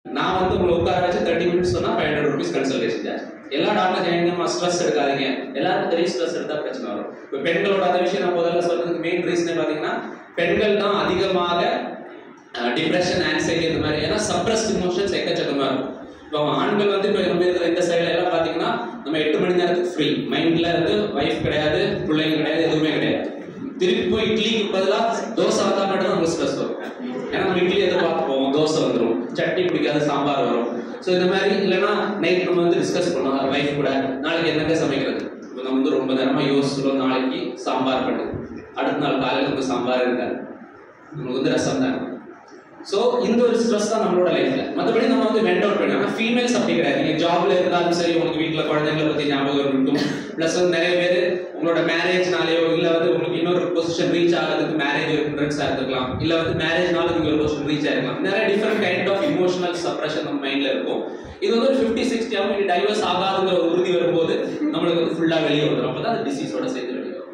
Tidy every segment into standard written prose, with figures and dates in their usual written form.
நான் வந்து உங்களை உட்கார வச்சு 30 மினிட்ஸ் சொன்னா 500 rupees கன்சல்டேஷன் சார்ஜ். எல்லா டாக்டர் ஜாயினிங்கமா ஸ்ட்ரெஸ் எடுக்காதீங்க. எல்லாருக்கும் தெரியும் ஸ்ட்ரெஸ் எடுத்தா பிரச்சனை வரும். இப்போ பெண்களோட அந்த விஷயம் நான் முதல்ல சொல்றதுக்கு மெயின் ரீசனே பாத்தீங்கன்னா பெண்கள் தான் அதிகமாக டிப்ரெஷன், ஆன்சைட்டி இந்த மாதிரி ஏன்னா சப்ரஸ்ட் இமோஷன்ஸ் எக்கச்சக்கமா இருக்கும். இப்போ ஆண்கள் வந்து இப்போ நம்ம இருக்கிற இந்த சைடுல எல்லாம் பாத்தீங்கன்னா நம்ம 8 மணி நேரத்துக்கு ஃப்ரீ மைண்ட்ல வந்து வைஃப் கிடையாது, பிள்ளைங்க கிடையாது, எதுவுமே கிடையாது. திருப்பி போய் இட்லிக்கு பதிலாக தோசை வந்தா மட்டும் தான் நமக்கு ஸ்ட்ரெஸ் வரும். ஏன்னா நம்ம இட்லி எதிர்பார்த்து போவோம், தோசை வந்துடும், சட்னி பிடிக்காது, சாம்பார் வரும். ஸோ இந்த மாதிரி இல்லைன்னா நைட் நம்ம வந்து டிஸ்கஸ் பண்ணுவோம் வைஃப் கூட, நாளைக்கு என்னங்க சமைக்கிறது. இப்போ நம்ம வந்து ரொம்ப நேரமாக யோசிச்சிடும், நாளைக்கு சாம்பார் பண்ணு, அடுத்த நாள் காலையில் நமக்கு சாம்பார் இருக்காது, நமக்கு வந்து ரசம் தான். ஸோ இந்த ஒரு ஸ்ட்ரெஸ் தான் நம்மளோட லைஃப்ல. மற்றபடி நம்ம வந்து வெண்ட் அவுட் பண்ணி ஆனால் ஃபீமேல்ஸ் அப்படி கிடையாது. நீங்கள் ஜாப்ல இருந்தாலும் சரி, உங்களுக்கு வீட்டில் குழந்தைங்களை பற்றி ஞாபகம் இருக்கும். ப்ளஸ் வந்து நிறைய பேர் உங்களோட மேரேஜ்னாலேயோ இல்லை வந்து உங்களுக்கு இன்னொரு பொசிஷன் ரீச் ஆகிறதுக்கு மேரேஜ் ஹிண்ட்ரன்ஸாக இருக்கலாம், இல்லை வந்து மேரேஜ்னால நீங்கள் ஒரு பொசிஷன் ரீச் ஆகிருக்கலாம். நிறைய different kind of emotional suppression நம்ம மைண்ட்ல இருக்கும். இது வந்து ஒரு 50-60 அவங்க டைவர்ஸ் ஆகாதுங்கிற ஒரு உறுதி வரும்போது நம்மளுக்கு வந்து ஃபுல்லாக வெளியே வந்துடும். அப்போ தான் அந்த டிசீஸோட சேர்த்து வெளியே வரும்.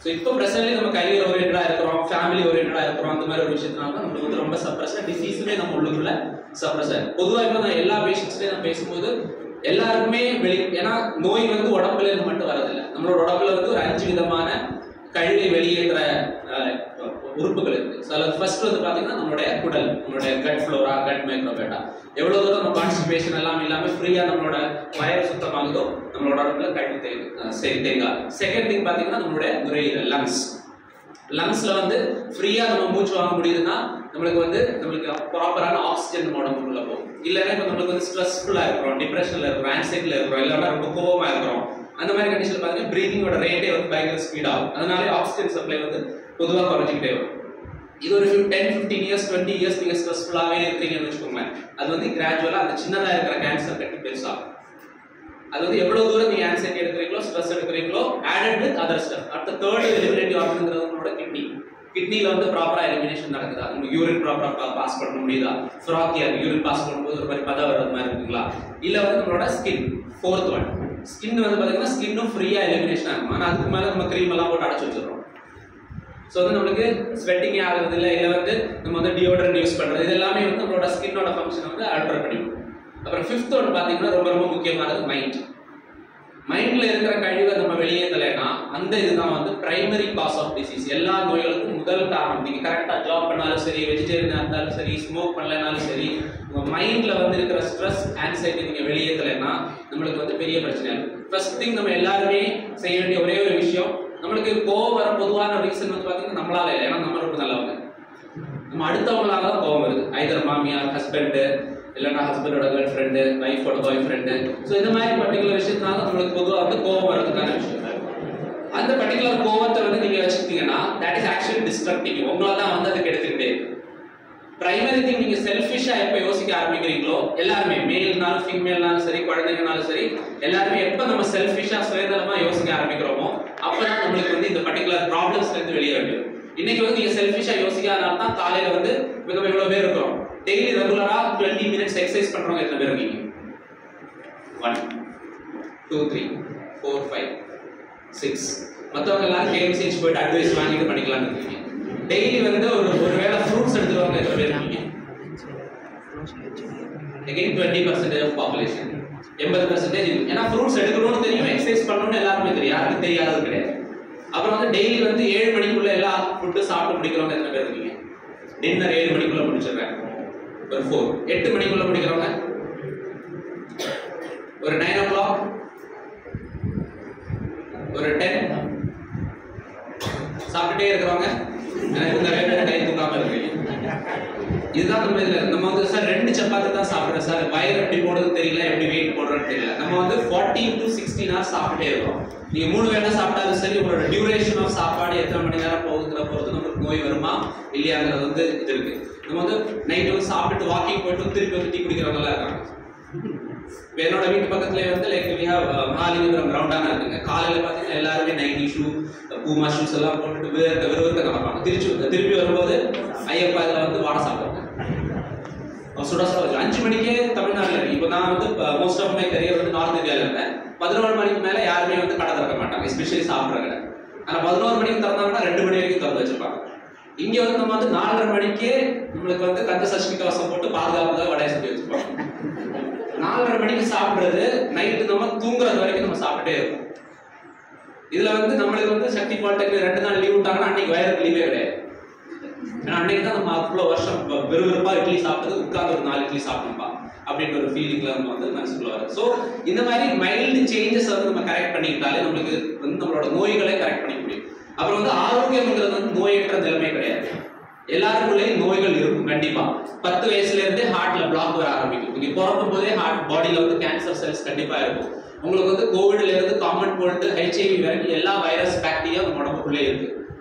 ஸோ இப்போ ப்ரெசென்ட்லி நம்ம கரியர் ஓரியன்டா இருக்கிறோம், ஃபேமிலி ஓரியன்டா இருக்கிறோம், அந்த மாதிரி ஒரு விஷயத்தினால தான் நம்மளுக்கு வந்து ரொம்ப சப்ரஸ் டிசீஸுமே நம்ம உள்ளுக்குள்ள சப்ரஸ் ஆகும். பொதுவாக இப்போ நான் எல்லா பேஷண்ட்ஸ்லேயும் நான் பேசும்போது எல்லாருக்குமே ஏன்னா நோய் வந்து உடம்புல இருந்து மட்டும் வரதில்லை. நம்மளோட உடம்புல வந்து ஒரு 5 விதமான கழிவை வெளியேற்ற உறுப்புகள் இருக்கு. ஸோ அதில் ஃபர்ஸ்ட் வந்து பார்த்தீங்கன்னா நம்மளுடைய குடல், நம்மளுடைய கட் ஃப்ளோரா, கட் மைக்ரோபேட்டா. எவ்வளோ தூரம் நம்ம கான்ஸ்டிபேஷன் எல்லாம் இல்லாமல் ஃப்ரீயாக நம்மளோட வயர் சுத்தமாகுதோ நம்மளோட உடம்புல கழிவு தேங்காய். செகண்ட் திங் பார்த்தீங்கன்னா நம்மளுடைய நுரையீரல், லங்ஸ்ல வந்து ஃப்ரீயா நம்ம மூச்சு வாங்க முடியுதுன்னா நம்மளுக்கு ப்ராப்பரான ஆக்சிஜன் நம்ம உடம்புக்குள்ள போகும். இல்லைன்னா இப்போ நம்மளுக்கு வந்து ஸ்ட்ரெஸ்ஃபுல்லா இருக்கிறோம், டிப்ரெஷன்ல இருக்கிறோம், ஆன்சைட்டில இருக்கிறோம், இல்லைன்னா ரொம்ப கோவமா இருக்கிறோம், அந்த மாதிரி கண்டிஷன்ல பார்த்தீங்கன்னா பிரீதிங்கோட ரேட்டே வந்து பயங்கர ஸ்பீட் ஆகும். அதனாலே ஆக்சிஜன் சப்ளை வந்து பொதுவாக குறைஞ்சிக்கிட்டே வரும். இது ஒரு 10-15 இயர்ஸ் 20 இயர்ஸ் நீங்க ஸ்ட்ரெஸ்ஃபுல்லாவே இருக்கிறீங்கன்னு வச்சுக்கோங்களேன், அது வந்து கிராஜுவலா அந்த சின்னதா இருக்கிற கேன்சர் கட்டி பெருசாகும். அது வந்து எவ்வளவு தூரம் நீங்க ஆன்சைட்டி எடுக்கிறீங்களோ, ஸ்ட்ரெஸ் எடுக்கிறீங்களோ, ஆடட் வித் அதர் ஸ்டஃப். அடுத்த தேர்ட் எலிமினேட்டிவ் ஆர்கன்ங்கிறது உங்களோட கிட்னில வந்து ப்ராப்பரா எலிமினேஷன் நடக்குதா, உங்களுக்கு யூரின் ப்ராப்பரா பாஸ் பண்ண முடியுதா, ஃப்ராக்கியா யூரின் பாஸ் பண்ணும்போது ஒரு மாதிரி பதம் வர்றது மாதிரி இருக்குங்களா, இல்ல வந்து நம்மளோட ஸ்கின். ஃபோர்த் ஒன் ஸ்கின் வந்து பாத்தீங்கன்னா ஸ்கின்னும் ஃப்ரீயா எலிமினேஷன் ஆகும். ஆனா அதுக்கு மேல நம்ம கிரீம் எல்லாம் போட்டு அடைச்சு வச்சிடறோம். ஸோ வந்து நம்மளுக்கு ஸ்வெட்டிங் ஆகுறது இல்லை, இல்லை வந்து நம்ம வந்து டியோட்ரண்ட் யூஸ் பண்றது, இது எல்லாமே வந்து நம்மளோட ஸ்கின்னோட ஃபங்க்ஷன் வந்து ஆல்டர் பண்ணிடும். அப்புறம் ஃபிஃப்த் ஒன் பார்த்தீங்கன்னா ரொம்ப ரொம்ப முக்கியமானது மைண்ட். மைண்ட்ல இருக்கிற கழிவை நம்ம வெளியேற்றலைன்னா அந்த இதுதான் வந்து பிரைமரி காஸ் ஆஃப் டிசீஸ். எல்லா நோய்களுக்கும் முதல் காரணம். நீங்க கரெக்டா ஜாப் பண்ணாலும் சரி, வெஜிடேரியனா இருந்தாலும் சரி, ஸ்மோக் பண்ணலனாலும் சரி, உங்க மைண்ட்ல வந்து இருக்கிற ஸ்ட்ரெஸ், ஆன்சைட்டி நீங்க வெளியேற்றலைன்னா நம்மளுக்கு வந்து பெரிய பிரச்சனை இருக்கு. ஃபர்ஸ்ட் திங் நம்ம எல்லாருமே செய்ய வேண்டிய ஒரே ஒரு விஷயம், நம்மளுக்கு கோவம் வர பொதுவான ரீசன் வந்து பாத்தீங்கன்னா நம்மளால இல்லை, ஏன்னா நம்ம ரொம்ப நல்லவங்க. நம்ம அடுத்தவங்களால தான் கோவம் வருது. ஐதர் மாமியார், ஹஸ்பண்ட், இல்லைன்னா ஹஸ்பண்டோட கேர்ள் ஃப்ரெண்டு, வைஃபோட பாய் ஃப்ரெண்டு. ஸோ இந்த மாதிரி பர்டிகுலர் விஷயத்தினால நம்மளுக்கு பொதுவாக வந்து கோவம் வரதுக்கான விஷயம். அந்த பர்டிகுலர் கோவத்தை வந்து நீங்க வச்சுக்கிட்டீங்கன்னா தட் இஸ் ஆக்சுவலி டிஸ்ட்ரக்டிவ். உங்களால தான் வந்து அது கெடுத்துக்கிட்டே. பிரைமரி திங் நீங்க செல்ஃபிஷா எப்ப யோசிக்க ஆரம்பிக்கிறீங்களோ, எல்லாருமே மேல்னாலும் ஃபீமேல்னாலும் சரி, குழந்தைங்கனாலும் சரி, எல்லாருமே எப்ப நம்ம செல்ஃபிஷா சுயநலமா யோசிக்க ஆரம்பிக்கிறோமோ அப்பதான் நம்மளுக்கு வந்து இந்த பர்டிகுலர் ப்ராப்ளம்ஸ்ல இருந்து வெளியே வரும். இன்னைக்கு வந்து நீங்க செல்ஃபிஷா யோசிக்காதனால தான் காலையில வந்து இவ்வளவு பேர் இருக்கிறோம். டெய்லி ரெகுலரா 20 மினிட்ஸ் எக்ஸசைஸ் பண்றவங்க எத்தனை பேர் இருக்கீங்க? 1 2 3 4 5 6. மற்றவங்க எல்லாரும் கேஎம்சிஹெச் போயிட்டு அட்வைஸ் வாங்கிட்டு பண்ணிக்கலாம்னு இருக்கீங்க. டெய்லி வந்து ஒரு வேளை ஃப்ரூட்ஸ் எடுத்துருவாங்க எத்தனை பேர் இருக்கீங்க? again 20% of population, 80%. ஏன்னா ஃப்ரூட்ஸ் எடுக்கணும்னு தெரியும், எக்ஸசைஸ் பண்ணணும்னு எல்லாருமே தெரியும், யாருக்கும் தெரியாதது கிடையாது. அப்புறம் வந்து டெய்லி வந்து 7 மணிக்குள்ள எல்லா ஃபுட்டு சாப்பிட்டு முடிக்கிறவங்க எத்தனை பேர் இருக்கீங்க? டின்னர் 7 மணிக்குள்ள முடிச்சிடுறேன். ஒரு 4 8 மணிக்குள்ள முடிக்கிறவங்க, ஒரு 9 o'clock, ஒரு 10 சாப்பிட்டுட்டே இருக்கிறவங்க. எனக்கு நிறைய பேர் கை தூக்காம இருக்கீங்க. இதுதான் நம்ம இதுல நம்ம வந்து சார் 2 சப்பாத்தி தான் சாப்பிடுறேன் சார், வயிறு எப்படி போடுறது தெரியல, எப்படி வெயிட் போடுறதுன்னு தெரியல. நம்ம வந்து 14 to 16 hours சாப்பிட்டே இருக்கோம். நீங்க 3 வேளை சாப்பிட்டாலும் சரி, உங்களோட டியூரேஷன் ஆஃப் சாப்பாடு எத்தனை மணி நேரம் போகுதுங்கிற பொறுத்து நமக்கு நோய் வருமா இல்லையாங்கிறது வந்து இது இருக்கு. நம்ம வந்து நைட் வந்து சாப்பிட்டு வாக்கிங் போயிட்டு திருப்பி வந்து டீ குடிக்கிறவங்க எல்லாம் இருக்காங்க. என்னோட வீட்டு பக்கத்துலேயே வந்து லைக் மகாலிங்கபுரம் கிரவுண்டான இருக்குங்க. காலையில பாத்தீங்கன்னா எல்லாருமே நைட்டி ஷூ, பூமா ஷூஸ் எல்லாம் போட்டுட்டு விறுவிறுக்க நடப்பாங்க. திருப்பி வரும்போது ஐயப்பா இதுல வந்து வாடை சாப்பிடுவாங்க. சுட 5 மணிக்கே தமிழ்நாட்டில் இருக்கு. இப்போ நான் வந்து மோஸ்ட் ஆஃப் மை கரியர் வந்து நார்த் இந்தியாவில் இருந்தேன். 11 மணிக்கு மேல யாருமே வந்து கடை திறக்க மாட்டாங்க, எஸ்பெஷலி சாப்பிட்ற கடை. ஆனால் 11 மணிக்கு திறந்தாங்கன்னா 2 மணி வரைக்கும் திறந்து வச்சிருப்பாங்க. இங்க வந்து நம்ம வந்து 4:30 மணிக்கே நம்மளுக்கு வந்து கந்த சஷ்டி கவசம் போட்டு பாதுகாப்புக்காக வடையை செஞ்சு வச்சிருப்பாங்க. 4:30 மணிக்கு சாப்பிடுறது நைட்டு நம்ம தூங்குறது வரைக்கும் நம்ம சாப்பிட்டே இருக்கோம். இதுல வந்து நம்மளுக்கு வந்து சக்தி பாலிடெக்னிக் 2 நாள் லீவ் விட்டாங்கன்னா அன்னைக்கு வயருக்கு லீவே கிடையாது. ஏன்னா அன்னைக்கு தான் நம்ம அவ்வளோ வருஷம் விறுவிறுப்பா இட்லி சாப்பிட்டது உட்கார்ந்து ஒரு 4 இட்லி சாப்பிட்டோம்பா அப்படின்ற ஒரு ஃபீலிங்ல நம்ம வந்து மனசுக்குள்ள வரும். ஸோ இந்த மாதிரி மைல்டு சேஞ்சஸ் வந்து நம்ம கரெக்ட் பண்ணிக்கிட்டாலே நம்மளுக்கு வந்து நம்மளோட நோய்களை கரெக்ட் பண்ணிக்க முடியும். அப்புறம் வந்து ஆரோக்கியம்ங்கிறது வந்து நோயற்ற நிலைமை கிடையாது. எல்லாருக்குள்ளேயும் நோய்கள் இருக்கும் கண்டிப்பா. 10 வயசுல இருந்தே ஹார்ட்ல பிளாக் வர ஆரம்பிக்கும். நீங்க பிறக்கும் போதே ஹார்ட் பாடியில வந்து கேன்சர் செல்ஸ் கண்டிப்பா இருக்கும். உங்களுக்கு வந்து கோவிட்ல இருந்து காமன் கோல்டு HIV வரைக்கும் எல்லா வைரஸ் பாக்டீரியா நம்ம உடம்புக்குள்ளே இருக்கு.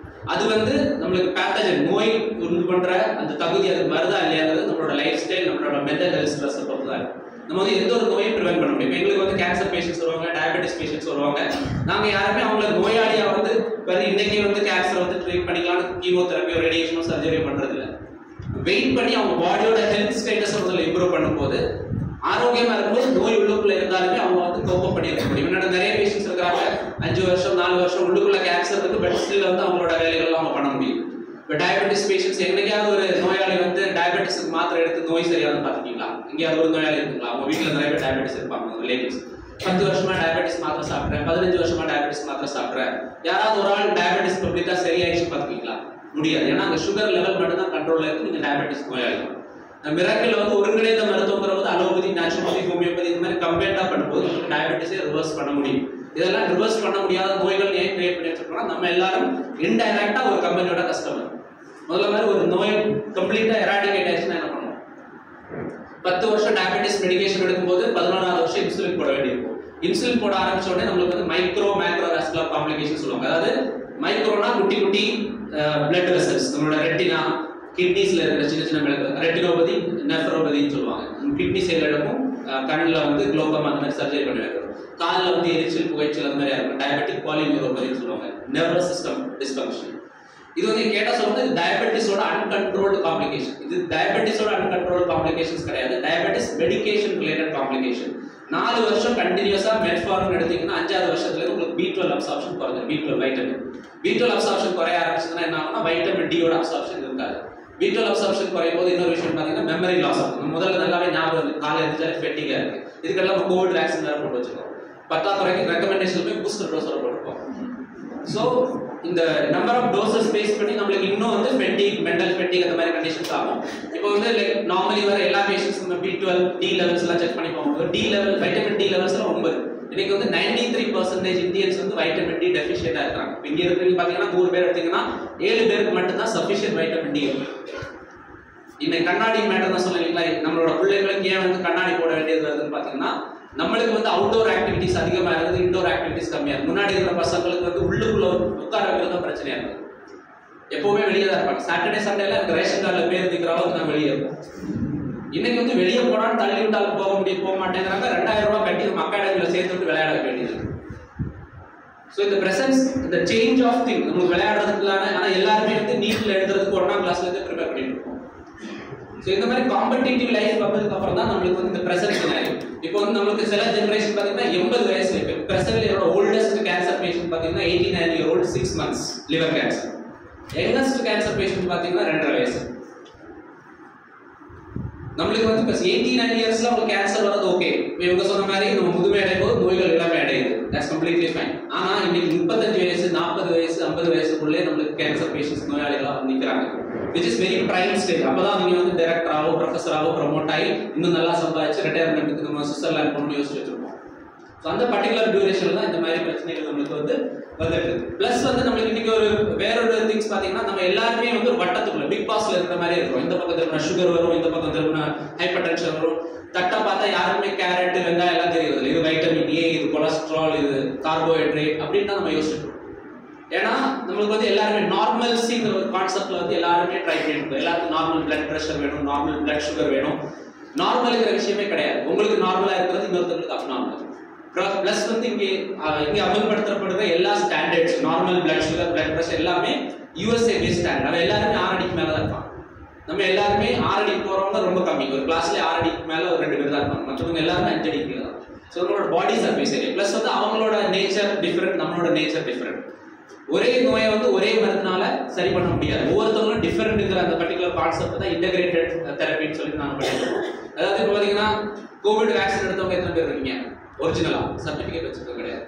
அது வந்து நம்மளுக்கு பேத்தஜன் நோய் உண்டு பண்ற அந்த தகுதி அதுக்கு வருதா இல்லையாங்கிறது நம்மளோட லைஃப் ஸ்டைல், நம்மளோட மென்டல் ஹெல்த் ஸ்ட்ரெஸ் பொறுத்து தான். நம்ம வந்து எந்த ஒரு நோயும் ப்ரிவென்ட் பண்ண முடியும். எங்களுக்கு வந்து கேன்சர் பேஷண்ட்ஸ் வருவாங்க, டயபெட்டிஸ் பேஷண்ட்ஸ் வருவாங்க. நாங்க யாருமே அவங்கள நோயாளியா வந்து இன்னைக்கு வந்து கேன்சர் வந்து ட்ரீட் பண்ணிக்கலாம்னு கீமோதெரபியோ ரேடியேஷனோ சர்ஜரியோ பண்றது இல்லை. வெயிட் பண்ணி அவங்க பாடியோட ஹெல்த் ஸ்டேட்டஸ் வந்து இம்ப்ரூவ் பண்ணும்போது ஆரோக்கியமா இருக்கும்போது நோய் உள்ளுக்குள்ள இருந்தாலுமே அவங்க வந்து கோப்ப பண்ணிருக்க முடியும். என்னோட நிறைய பேஷண்ட்ஸ் இருக்காங்க 5 வருஷம் 4 வருஷம் உள்ளுக்குள்ள கேன்சர் இருக்கு, பட் ஸ்டில் வந்து அவங்களோட வேலைகள் அவங்க பண்ண முடியும். இப்போ டயபெட்டிஸ் பேஷண்ட்ஸ் என்னைக்காவது ஒரு நோயாளி வந்து டயபெட்டிஸ்க்கு மாத்திரை எடுத்து நோய் சரியானு பார்த்துட்டீங்களா? எங்கேயாவது ஒரு நோயாளி இருக்குங்களா? அவங்க வீட்டில் நிறைய பேர் டயபெட்டிஸ் இருப்பாங்க ரிலேட்டிவ்ஸ். 10 வருஷமா டயபெட்டிஸ் மாத்திரை சாப்பிட்றேன், 15 வருஷமா டயபெட்டிஸ் மாத்திரை சாப்பிட்றேன். யாராவது ஒரு ஆள் டயபெட்டிஸ் கம்ப்ளீட்டா சரியாயிடுச்சு பார்த்துக்கீங்களா? முடியாது. ஏன்னா அந்த சுகர் லெவல் மட்டும் தான் கண்ட்ரோல்ல இருக்கு. நீங்க டயபெட்டிஸ் நோயாளி மிராக்கிள் வந்து ஒருங்கிணைந்த மருத்துவங்கிறது அலோபதி, நேச்சுரோபதி, ஹோமியோபதி இந்த மாதிரி கம்பைண்டா பண்ணும்போது உங்களுக்கு டயபெட்டிஸை ரிவர்ஸ் பண்ண முடியும். இதெல்லாம் ரிவர்ஸ் பண்ண முடியாத நோய்கள் ஏன் கிரியேட் பண்ணி வச்சிருக்கோம்னா நம்ம எல்லாரும் இன்டைரக்டா ஒரு கம்பெனியோட கஸ்டமர். முதல்ல மாதிரி ஒரு நோய் கம்ப்ளீட்டா எராடிகேட் ஆயிடுச்சுன்னா என்ன பண்ணுவோம்? 10 வருஷம் டயபெட்டிஸ் மெடிகேஷன் எடுக்கும்போது 11ஆவது வருஷம் இன்சுலின் போட வேண்டியிருக்கும். இன்சுலின் போட ஆரம்பிச்ச உடனே நம்மளுக்கு வந்து மைக்ரோ மேக்ரோ வாஸ்குலர் காம்ப்ளிகேஷன் சொல்லுவாங்க. அதாவது மைக்ரோனா குட்டி குட்டி பிளட் வெசல்ஸ், நம்மளோட ரெட்டினா, கிட்னிஸ்ல இருக்கிற சின்ன சின்ன ரெட்டினோபதி, நெஃப்ரோபதின்னு சொல்லுவாங்க. கிட்னி சைடில் இருக்கும், கண்ணில் வந்து குளோகம் அந்த மாதிரி சர்ஜரி பண்ணி வைக்கிறோம். காலில் வந்து எரிச்சல், புகைச்சல் அந்த மாதிரி இருக்கும். டயபெட்டிக் பாலிநியூரோபதின்னு சொல்லுவாங்க. Nervous system dysfunction. இது வந்து கேட்டா சொல்றது டயபெட்டிஸோட அன்கண்ட்ரோல்டு காம்ப்ளிகேஷன். இது டயபெட்டிஸோட அன்கண்ட்ரோல்டு காம்ப்ளிகேஷன்ஸ் கிடையாது, டயபெட்டிஸ் மெடிகேஷன் ரிலேட்டட் காம்ப்ளிகேஷன். 4 வருஷம் கண்டினியூஸா மெட்ஃபார்மின் எடுத்தீங்கன்னா 5ஆவது வருஷத்துல உங்களுக்கு B12 அப்சார்ப்ஷன் குறைஞ்சிடும். B12 வைட்டமின் B12 அப்சார்ப்ஷன் குறைய ஆரம்பிச்சதுன்னா என்ன ஆகும்னா வைட்டமின் D யோட அப்சார்ப்ஷன் இருக்காது. B12 அப்சார்ப்ஷன் குறையும் போது இன்னொரு விஷயம் பார்த்தீங்கன்னா மெமரி லாஸ் ஆகும். முதல்ல நல்லாவே ஞாபகம் இருக்கு, காலையில் எழுந்திரிச்சாலே ஃபெட்டிகா இருக்கு. இதுக்கெல்லாம் நம்ம கோவிட் வேக்சின் வேற போட்டு வச்சிருக்கோம். 10ஆவது வரைக்கும் ரெக்கமெண்டேஷன் போய் பூஸ்டர் டோஸ் போட்டுருக்கோம். ஸோ இந்த நம்பர் ஆஃப் டோசஸ் பேஸ் பண்ணி நம்மளுக்கு இன்னும் வந்து ஃபெட்டிக், மென்டல் ஃபெட்டிக் அந்த மாதிரி கண்டிஷன்ஸ் ஆகும். இப்போ வந்து லைக் நார்மலி வர எல்லா பேஷண்ட்ஸ் நம்ம B12 D லெவல்ஸ் எல்லாம் செக் பண்ணி போகும்போது D level, vitamin D levels எல்லாம் 9. இன்னைக்கு வந்து 93% இந்தியன்ஸ் வந்து வைட்டமின் D டெஃபிஷியண்டா இருக்காங்க. இங்க இருக்கிறவங்க பாத்தீங்கன்னா 100 பேர் எடுத்தீங்கன்னா 7 பேருக்கு மட்டும் தான் சஃபிஷியன்ட் வைட்டமின் D இருக்கு. இன்னைக்கு கண்ணாடி மேட்டர் தான் சொல்லுவீங்களா? நம்மளோட பிள்ளைங்களுக்கு ஏன் வந்து கண்ணாடி போட வேண்டியது வருதுன்னு பாத்தீங்கன்னா நம்மளுக்கு வந்து அவுட்டோர் ஆக்டிவிட்டிஸ் அதிகமா இருக்குது, இன்டோர் ஆக்டிவிட்டிஸ் கம்மியா இருக்கு. முன்னாடி இருக்கிற பசங்களுக்கு வந்து உள்ளுக்குள்ள உட்கார வைக்கிறது பிரச்சனையா இருக்கு. எப்பவுமே வெளியே தான் இருப்பாங்க. சாட்டர்டே சண்டேல ரேஷன் கார்டில் பேர் திக்கிற அளவுக்கு நான் வெளியே இருப்போம். இன்னைக்கு வந்து வெளியே போனாலும் தள்ளி விட்டாலும் போக மாட்டேங்கிறாங்க. 2000 ரூபாய் கட்டி நம்ம அகாடமியில சேர்த்து விட்டு விளையாட வேண்டியது. ஸோ இந்த பிரசன்ஸ், இந்த சேஞ்ச் ஆஃப் திங் நமக்கு விளையாடுறதுக்குலான, ஆனால் எல்லாருமே வந்து நீட்ல எழுதுறதுக்கு 1ஆம் கிளாஸ்ல இருந்து ப்ரிப்பேர் பண்ணிட்டு இருக்கோம். ஸோ இந்த மாதிரி காம்படிட்டிவ் லைஃப் வந்ததுக்கு அப்புறம் தான் நம்மளுக்கு வந்து இந்த பிரசன்ட் சினாரியோ. இப்போ வந்து நம்மளுக்கு சில ஜெனரேஷன் பார்த்தீங்கன்னா 80 வயசுல இப்போ பிரசன்ட்ல என்னோட ஓல்டஸ்ட் கேன்சர் பேஷண்ட் பார்த்தீங்கன்னா 89 year old 6 months liver cancer. Youngest cancer patient பார்த்தீங்கன்னா 2.5 வயசு. நம்மளுக்கு வந்து இப்போ 89 இயர்ஸ்ல உங்களுக்கு கேன்சர் வரது ஓகே. இவங்க சொன்ன மாதிரி நம்ம முதுமை அடையும் போது நோய்கள் எல்லாமே அடையுது. That's completely fine. ஆனா இன்னைக்கு 35 வயசு, 40 வயசு, 50 வயசுக்குள்ளே நம்மளுக்கு கேன்சர் பேஷண்ட்ஸ் நோயாளிகளா வந்து நிற்கிறாங்க. Which is very prime stage. அப்பதான் நீங்க வந்து டைரக்டராவோ ப்ரொஃபஸராவோ ப்ரமோட் ஆகி இன்னும் நல்லா சம்பாதிச்சு ரிட்டையர்மெண்ட்டுக்கு நம்ம சுவிட்சர்லாந்து போகணும்னு யோசிச்சு வச்சிருக்கோம். ஸோ அந்த பர்டிகுலர் டியூரேஷன்ல தான் இந்த மாதிரி பிரச்சனைகள் நம்மளுக்கு வந்து வந்துட்டு. பிளஸ் வந்து நம்மளுக்கு இன்னைக்கு ஒரு வேறொரு திங்ஸ் பாத்தீங்கன்னா நம்ம எல்லாருமே வந்து வட்டத்துக்குள்ள பிக் பாஸ்ல இருக்கிற மாதிரி இருக்கும். இந்த பக்கம் திரும்பினா சுகர் வரும், இந்த பக்கம் திரும்பினா ஹைப்பர் டென்ஷன் வரும். தட்டை பார்த்தா யாருக்குமே கேரட், வெங்காயம் எல்லாம் தெரியுது. இது வைட்டமின் ஏ, இது கொலஸ்ட்ரால், இது கார்போஹைட்ரேட் அப்படின்னு தான் நம்ம யோசிச்சுட்டு. ஏன்னா நம்மளுக்கு வந்து எல்லாருமே நார்மல்ஸிங்கிற ஒரு கான்செப்ட்ல வந்து எல்லாருமே ட்ரை பண்ணிட்டு எல்லாருக்கும் நார்மல் பிளட் பிரஷர் வேணும், நார்மல் பிளட் சுகர் வேணும். நார்மலுங்கிற விஷயமே கிடையாது. உங்களுக்கு நார்மலா இருக்கிறது இன்னொருத்தருக்கு அப்நார்மல். பிளஸ் வந்து இங்கே அமல்படுத்தப்படுற எல்லா standards, normal blood sugar, blood pressure எல்லாமே USA பேஸ்ட் ஸ்டாண்டர்ட். நம்ம எல்லாருமே 6 அடிக்கு மேல தான் இருப்பாங்க. நம்ம எல்லாருமே 6 அடிக்கு போறவங்க ரொம்ப கம்மி. ஒரு கிளாஸ்ல 6 அடிக்கு மேல ஒரு 2 பேர் தான் இருப்பாங்க. மற்றவங்க எல்லாருமே 5 அடிக்கு மேல தான். ஸோ நம்மளோட பாடி சர்ஃபேஸ் ஏரியா பிளஸ் வந்து அவங்களோட நேச்சர் டிஃபரெண்ட், நம்மளோட நேச்சர் டிஃபரெண்ட். ஒரே நோயை வந்து ஒரே மருந்துனால சரி பண்ண முடியாது. ஒவ்வொருத்தவங்களும் டிஃபரெண்ட்ங்கிற அந்த பர்டிகுலர் கான்செப்ட் தான் இன்டகிரேட்டட் தெரப்பின்னு சொல்லி நாங்கள் பண்ணிருக்கோம். அதாவது இப்போ பார்த்தீங்கன்னா கோவிட் வேக்சின் எடுத்தவங்க எத்தனை பேர் இருக்கீங்க? ஒரிஜினலா சர்டிபிகேட் வச்சிருக்க கிடையாது.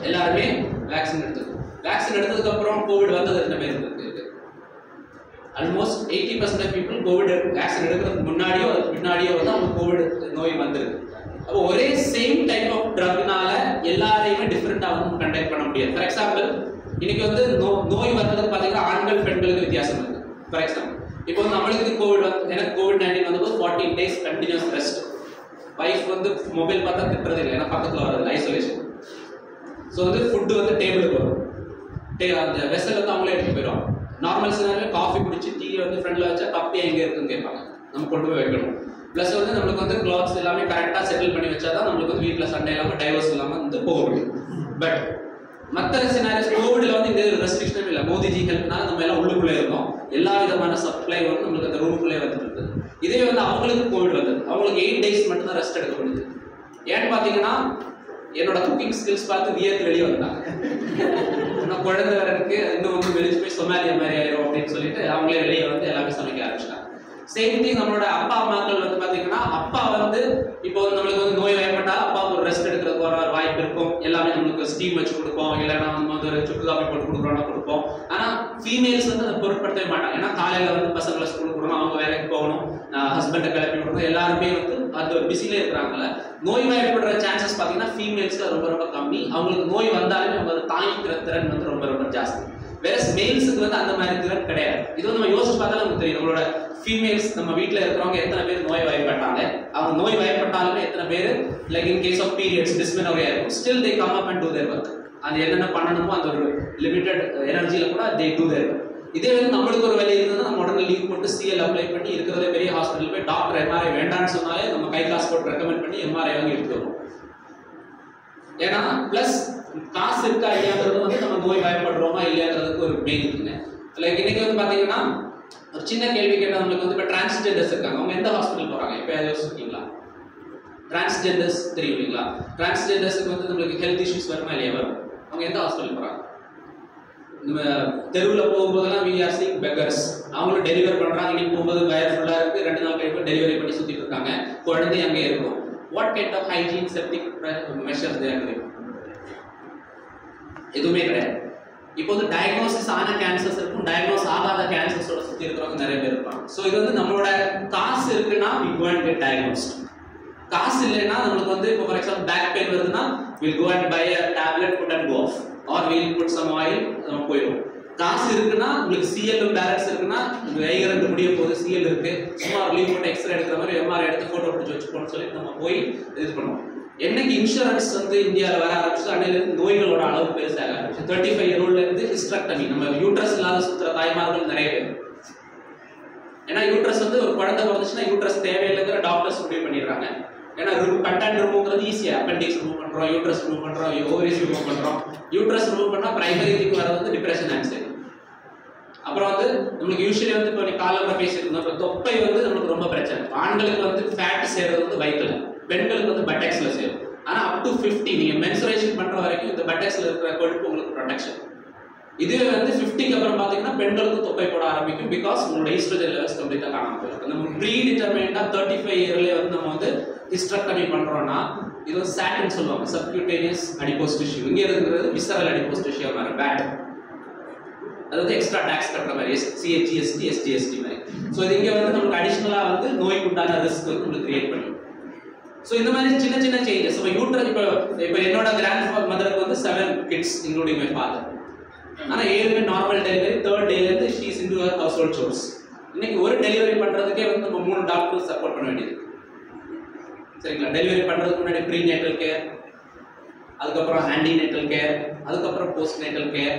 எல்லாருமே வேக்சின் எடுத்துக்கணும். வேக்சின் எடுத்ததுக்கு அப்புறம் கோவிட் வந்தது எத்தனை பேர் இருக்கு? Almost 80% of people covid vaccine எடுக்கிறதுக்கு முன்னாடியோ அதுக்கு பின்னாடியோ வந்து அவங்க கோவிட் நோய் வந்திருக்கு. அப்போ ஒரே சேம் டைப் ஆஃப் ட்ரக்னால எல்லாரையுமே டிஃப்ரெண்டா வந்து கண்டக்ட் பண்ண முடியாது. ஃபார் எக்ஸாம்பிள் இன்னைக்கு வந்து நோய் வந்ததுக்கு பார்த்தீங்கன்னா ஆண்கள் பெண்களுக்கு வித்தியாசம் இருக்கு. ஃபார் எக்ஸாம்பிள் இப்போ வந்து நம்மளுக்கு கோவிட் வந்து எனக்கு COVID-19 வந்தபோது 14 days கண்டினியூஸ் ரெஸ்ட். வைஃப் வந்து மொபைல் பார்த்தா திட்டுறது இல்லை, ஏன்னா பக்கத்தில் வரது ஐசோலேஷன். ஸோ வந்து ஃபுட்டு வந்து டேபிளுக்கு வரும், அந்த வெசல் வந்து அவங்களே எடுத்து போயிடுவாங்க. நார்மல் சினாரியோல காஃபி குடிச்சு டீ வந்து ஃப்ரெண்ட்ல வச்சா கப்பே எங்கே இருக்குன்னு கேட்பாங்க, நம்ம கொண்டு போய் வைக்கணும். ப்ளஸ் வந்து நம்மளுக்கு வந்து கிளாத்ஸ் எல்லாமே கரெக்டாக செட்டில் பண்ணி வச்சா தான் நம்மளுக்கு வந்து வீட்டில் சண்டை இல்லாமல் டைவர்ஸ் இல்லாமல் வந்து போக முடியும். பட் மற்ற சினாரியோஸ் கோவிட்ல வந்து இந்த ரெஸ்ட்ரிக்ஷனும் இல்லை. மோதிஜி ஹெல்ப்னால நம்ம எல்லாம் உள்ளுக்குள்ளே இருந்தோம், எல்லா விதமான சப்ளை வந்து நம்மளுக்கு அந்த ரூமுக்குள்ளே வந்துட்டு இருக்குது. இதே வந்து அவங்களுக்கு கோவிட் வந்தது, அவங்களுக்கு 8 days மட்டும் தான் ரெஸ்ட் எடுக்க முடியுது. ஏன்னு பார்த்தீங்கன்னா என்னோட குக்கிங் ஸ்கில்ஸ் பார்த்து வியர்த்து வெளியே வந்தாங்க. இன்னும் குழந்தை வேற இருக்கு, இன்னும் வந்து வெளிச்சு போய் சொமாலியா மாதிரி ஆயிரும் அப்படின்னு சொல்லிட்டு அவங்களே வெளியே வந்து எல்லாமே சமைக்க ஆரம்பிச்சிட்டாங்க. சேம் திங் நம்மளோட அப்பா அம்மாக்கள் வந்து பாத்தீங்கன்னா அப்பா வந்து இப்போ வந்து நம்மளுக்கு வந்து நோய் வாய்ப்பட்டால் அப்பாவுக்கு ஒரு ரெஸ்ட் எடுக்கிறதுக்கு ஒரு வாய்ப்பு இருக்கும். எல்லாமே நம்மளுக்கு ஸ்டீம் வச்சு கொடுப்போம், இல்லைன்னா நம்ம வந்து ஒரு சுக்கு காப்பி போட்டு கொடுக்குறோம்னா கொடுப்போம். ஆனா ஃபீமேல்ஸ் வந்து அதை பொருட்படுத்தவே மாட்டாங்க. ஏன்னா காலையில வந்து பசங்களை ஸ்கூல் கொடுக்கணும், அவங்க வேலைக்கு போகணும், ஹஸ்பண்டை கிளப்பி விடணும், எல்லாருமே வந்து அந்த ஒரு பிஸிலே இருக்கிறாங்கல்ல. நோய் வாய்ப்படுற சான்சஸ் பாத்தீங்கன்னா ஃபீமேல்ஸ்க்கு ரொம்ப ரொம்ப கம்மி. அவங்களுக்கு நோய் வந்தாலுமே அவங்க தாங்கிக்கிற திறன் வந்து ரொம்ப ரொம்ப ஜாஸ்தி. வேற மேல்ஸுக்கு வந்து அந்த மாதிரி திறன் கிடையாது. இது வந்து நம்ம யோசிச்சு பார்த்தாலும் நமக்கு தெரியும். நம்மளோட ஃபீமேல்ஸ் நம்ம வீட்டில் இருக்கிறவங்க எத்தனை பேர் நோய் வாய்ப்பட்டாங்க, அவங்க நோய் வாய்ப்பட்டாலுமே எத்தனை பேர் like in case of periods dysmenorrhea இருக்கும், still they come up and do their work. அது என்னென்ன பண்ணணுமோ அந்த ஒரு லிமிடெட் எனர்ஜியில கூட தே டு தேர் ஒர்க். இதே வந்து நம்மளுக்கு ஒரு வேலை இருந்ததுன்னா நம்ம உடனே லீவ் போட்டு சிஎல் அப்ளை பண்ணி இருக்கிறதே பெரிய ஹாஸ்பிட்டல் போய் டாக்டர் எம்ஆர்ஐ வேண்டான்னு சொன்னாலே நம்ம கை காசு போட்டு ரெக்கமெண்ட் பண்ணி எம்ஆர்ஐ வாங்கி எடுத்து வரும். ஏன்னா பிளஸ் காசு இருக்கா இல்லையாங்கிறது வந்து நம்ம நோய் பயப்படுறோமா இல்லையாங்கிறதுக்கு ஒரு மெயின் இருக்குங்க. லைக் இன்னைக்கு வந்து பாத்தீங்கன்னா ஒரு சின்ன கேள்வி கேட்டால் நம்மளுக்கு வந்து இப்போ டிரான்ஸ்ஜெண்டர்ஸ் இருக்காங்க, அவங்க எந்த ஹாஸ்பிட்டல் போறாங்க? இப்போ யாரும் யோசிச்சிருக்கீங்களா? டிரான்ஸ்ஜெண்டர்ஸ் தெரியும் இல்லைங்களா? டிரான்ஸ்ஜெண்டர்ஸுக்கு வந்து நம்மளுக்கு ஹெல்த் இஷ்யூஸ் வருமா இல்லையா? வரும். அவங்க எந்த ஹாஸ்பிட்டல் போறாங்க? நம்ம தெருவில் போகும்போதெல்லாம் we are seeing beggars. அவங்களும் டெலிவரி பண்றாங்க. இன்னைக்கு போகும்போது வயர் ஃபுல்லா இருக்கு, 2 நாள் கழிப்பு டெலிவரி பண்ணி சுத்திட்டு இருக்காங்க, குழந்தை அங்கே இருக்கும். What kind of hygiene septic measures there இருக்கு? எதுவுமே கிடையாது. இப்போ வந்து டயக்னோசிஸ் ஆன கேன்சர்ஸ் இருக்கும், டயக்னோஸ் ஆகாத கேன்சர்ஸோட சுற்றி இருக்கிறவங்க நிறைய பேர் இருப்பாங்க. ஸோ இது வந்து நம்மளோட காசு இருக்குன்னா we go and get diagnosed. காசு இல்லைன்னா நம்மளுக்கு வந்து இப்போ ஃபார் எக்ஸாம்பிள் பேக் பெயின் வருதுன்னா we'll go and buy a tablet, put and go off, or we'll put some oil, நம்ம போயிடும். காசு இருக்குன்னா உங்களுக்கு சிஎல் பேலன்ஸ் இருக்குன்னா கைகரண்டு முடிய போது சிஎல் இருக்கு, சும்மா லீவ் போட்டு எக்ஸ்ரே எடுக்கிற மாதிரி எம்ஆர்ஐ எடுத்து போட்டோ பிடிச்சி வச்சுக்கோன்னு சொல்லி நம்ம போய் இது பண்ணுவோம். என்னைக்கு இன்சூரன்ஸ் வந்து இந்தியாவில் வர ஆரம்பிச்சு அன்னையிலேருந்து நோய்களோட அளவு பெருசாக ஆரம்பிச்சு. 35 year old இருந்து ஹிஸ்டெக்டமி, நம்ம யூட்ரஸ் இல்லாத சுற்றுற தாய்மார்கள் நிறைய பேர். ஏன்னா யூட்ரஸ் வந்து ஒரு குழந்தை பிறந்துச்சுன்னா யூட்ரஸ் தேவையில்லைங்கிற டாக்டர்ஸ் முடிவு பண்ணிடுறாங்க. ஏன்னா கண்டென்ட் ரிமூவ்ங்கிறது ஈஸியா, அப்பெண்டிக்ஸ் ரிமூவ் பண்றோம், யூட்ரஸ் ரிமூவ் பண்றோம், ஓவரிஸ் ரிமூவ் பண்றோம். யூட்ரஸ் ரிமூவ் பண்ணா பிரைமரி இதுக்கு வரது வந்து டிப்ரெஷன், ஆன்சைட்டி. அப்புறம் வந்து நம்மளுக்கு யூஸ்வலி வந்து இப்போ காலையில பேசிட்டு இருந்தோம், தொப்பை வந்து நம்மளுக்கு ரொம்ப பிரச்சனை. ஆண்களுக்கு வந்து ஃபேட் சேர்றது வந்து வயிற்றுல, பெண்களுக்கு வந்து பட்டெக்ஸ்ல சேரும். ஆனா அப் டு 50 நீங்க மென்சுரேஷன் பண்ற வரைக்கும் இந்த பட்டெக்ஸ்ல இருக்கிற கொழுப்பு உங்களுக்கு ப்ரொடெக்ஷன். இதுவே வந்து 50க்கு அப்புறம் பாத்தீங்கன்னா பெண்களுக்கு தொப்பை போட ஆரம்பிக்கும். பிகாஸ் உங்களோட ஈஸ்ட்ரோஜன் லெவல்ஸ் கம்ப்ளீட்டா காணாம போயிடும். நம்ம ப்ரீ டிட்டர்மைண்டா 35 yearலயே வந்து நம்ம வந்து ஹிஸ்டெக்டமி பண்றோம்னா இது வந்து சாட்னு சொல்லுவாங்க, சப்கியூட்டேனியஸ் அடிபோஸ் டிஷ்யூ. இங்க இருக்கிறது விசரல் அடிபோஸ் டிஷ்யூ மாதிரி பேட். அது வந்து எக்ஸ்ட்ரா டாக்ஸ் கட்டுற மாதிரி சிஹெச்எஸ்டி எஸ்டிஎஸ்டி மாதிரி. ஸோ இது இங்கே வந்து நமக்கு அடிஷ்னலா வந்து நோய்க்கு உண்டான ரிஸ்க் வந்து உங்களுக்கு கிரியேட் பண்ணும். ஸோ இந்த மாதிரி சின்ன சின்ன சேஞ்சஸ். இப்போ யூட்ரஸ் இப்போ என்னோட கிராண்ட் மதருக்கு வந்து 7 kids இன்க்ளூடிங் மை ஃபாதர். ஆனால் 7 நார்மல் டெலிவரி, 3rd டேலேருந்து she is into her household chores. இன்னைக்கு ஒரு டெலிவரி பண்றதுக்கே வந்து நம்ம 3 டாக்டர்ஸ் சப்போர்ட் பண்ண வேண்டியது. சரிங்களா? டெலிவரி பண்றதுக்கு முன்னாடி ப்ரீ நேட்டல் கேர், அதுக்கப்புறம் ஆன்டி நேட்டல் கேர், அதுக்கப்புறம் போஸ்ட் நேட்டல் கேர்.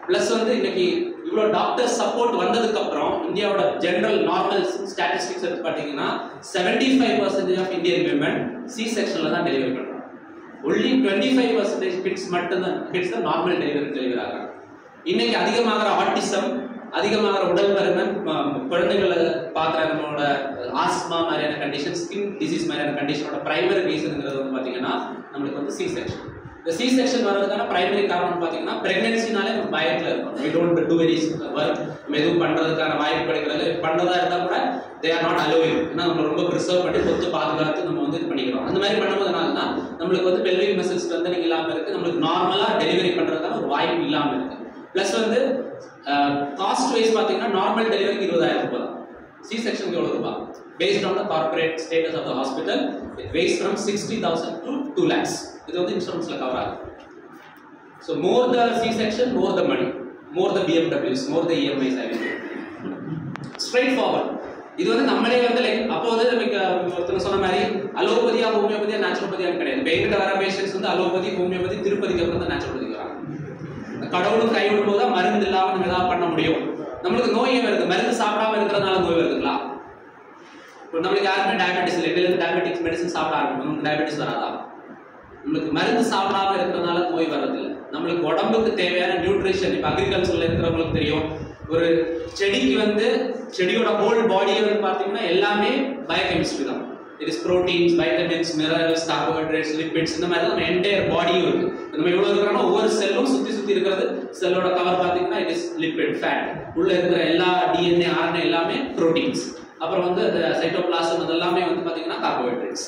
பிளஸ் வந்து இன்னைக்கு இவ்வளோ டாக்டர் சப்போர்ட் வந்ததுக்கு அப்புறம் இந்தியாவோட ஜெனரல் நார்மல் ஸ்டாட்டிஸ்டிக்ஸ் எடுத்து பார்த்தீங்கன்னா 75% ஆஃப் இந்தியன் விமன் சி செக்ஷன்ல தான் டெலிவரி பண்றாங்க. ஒன்லி 25% கிட்ஸ் மட்டும்தான் நார்மல் டெலிவரி ஆகிறாங்க. இன்னைக்கு அதிகமாகிற ஆட்டிசம், அதிகமாகிற உடல் பருமன், குழந்தைகளை பார்க்குற நம்மளோட ஆஸ்மா மாதிரியான கண்டிஷன், ஸ்கின் டிசீஸ் மாதிரியான கண்டிஷனோட பிரைமரி ரீசன்ங்கிறது வந்து பார்த்தீங்கன்னா நம்மளுக்கு வந்து சி செக்ஷன். இந்த சி செக்ஷன் வர்றதுக்கான பிரைமரி காரணம் பார்த்தீங்கன்னா பிரெக்னன்சினாலே நம்ம பயத்தில் இருக்கும். We don't do very work, நம்ம எதுவும் பண்ணுறதுக்கான வாய்ப்பு கிடைக்கிறது. பண்ணுறதா இருந்தால் கூட தே ஆர் நாட் அலோவிங். ஏன்னா நம்ம ரொம்ப ப்ரிசர்வ் பண்ணி கொத்து பாதுகாத்து நம்ம வந்து இது பண்ணிக்கிறோம். அந்த மாதிரி பண்ணும்போதுனால தான் நம்மளுக்கு வந்து பெல்விக் மசில் ஸ்ட்ரென்தனிங் இல்லாமல் இருக்குது. நம்மளுக்கு நார்மலாக டெலிவரி பண்ணுறதுக்கான ஒரு வாய்ப்பு இல்லாமல் இருக்குது. ப்ளஸ் வந்து காஸ்ட் வைஸ் பார்த்தீங்கன்னா நார்மல் டெலிவரிக்கு 20,000 ரூபாய் தான். சி செக்ஷனுக்கு எவ்வளோ ரூபாய்? Based on the corporate status of the hospital, it weighs from 60,000 to 2 lakhs. இது வந்து இன்சூரன்ஸ்ல கவர் ஆகும். So more the C-section, more the money, more the BMWs, more the EMIs I will. Straight forward. இது வந்து நம்மளே வந்து like அப்போ வந்து நமக்கு ஒருத்தர் சொன்ன மாதிரி அலோபதியா ஹோமியோபதியா நேச்சுரோபதியான்னு கிடையாது. இப்போ எங்கிட்ட வர பேஷண்ட்ஸ் வந்து அலோபதி ஹோமியோபதி திருப்பதிக்கு அப்புறம் தான் நேச்சுரோபதிக்கு வராங்க. கடவுளும் கைவிடும் போது தான் மருந்து இல்லாமல் நம்ம ஏதாவது பண்ண முடியும். நம்மளுக்கு நோயே வருது, மருந்து சாப்பிடாம இருக்கிறதுனால நோய் வருதுங்களா? நம்மளுக்கு யாருமே டயபெட்டிஸ் இல்லை, எங்களுக்கு டயபெட்டிக்ஸ் மெடிசன் சாப்பிட ஆரம்பிக்கும், நமக்கு டயபெட்டிஸ் வராதா? நம்மளுக்கு மருந்து சாப்பிடாம இருக்கிறதுனால நோய் வர்றதில்லை. நம்மளுக்கு உடம்புக்கு தேவையான நியூட்ரிஷன், இப்போ அக்ரிகல்ச்சர்ல இருக்கிறவங்களுக்கு தெரியும், ஒரு செடிக்கு வந்து செடியோட ஹோல் பாடியை வந்து பார்த்தீங்கன்னா எல்லாமே பயோகெமிஸ்ட்ரி தான். It is proteins, vitamins, minerals, carbohydrates, lipids, இந்த மாதிரி தான் நம்ம என்டையர் பாடியும் இருக்கு. நம்ம எவ்வளோ இருக்கிறோம்னா ஒவ்வொரு செல்லும் சுற்றி இருக்கிறது. செல்லோட கவர் பார்த்தீங்கன்னா இட் இஸ் லிப்பிட், ஃபேட். உள்ள இருக்கிற எல்லா டிஎன்ஏ, ஆர்என்ஏ எல்லாமே ப்ரோட்டீன்ஸ். அப்புறம் வந்து அந்த சைட்டோபிளாசம் அதெல்லாமே வந்து பார்த்தீங்கன்னா கார்போஹைட்ரேட்ஸ்.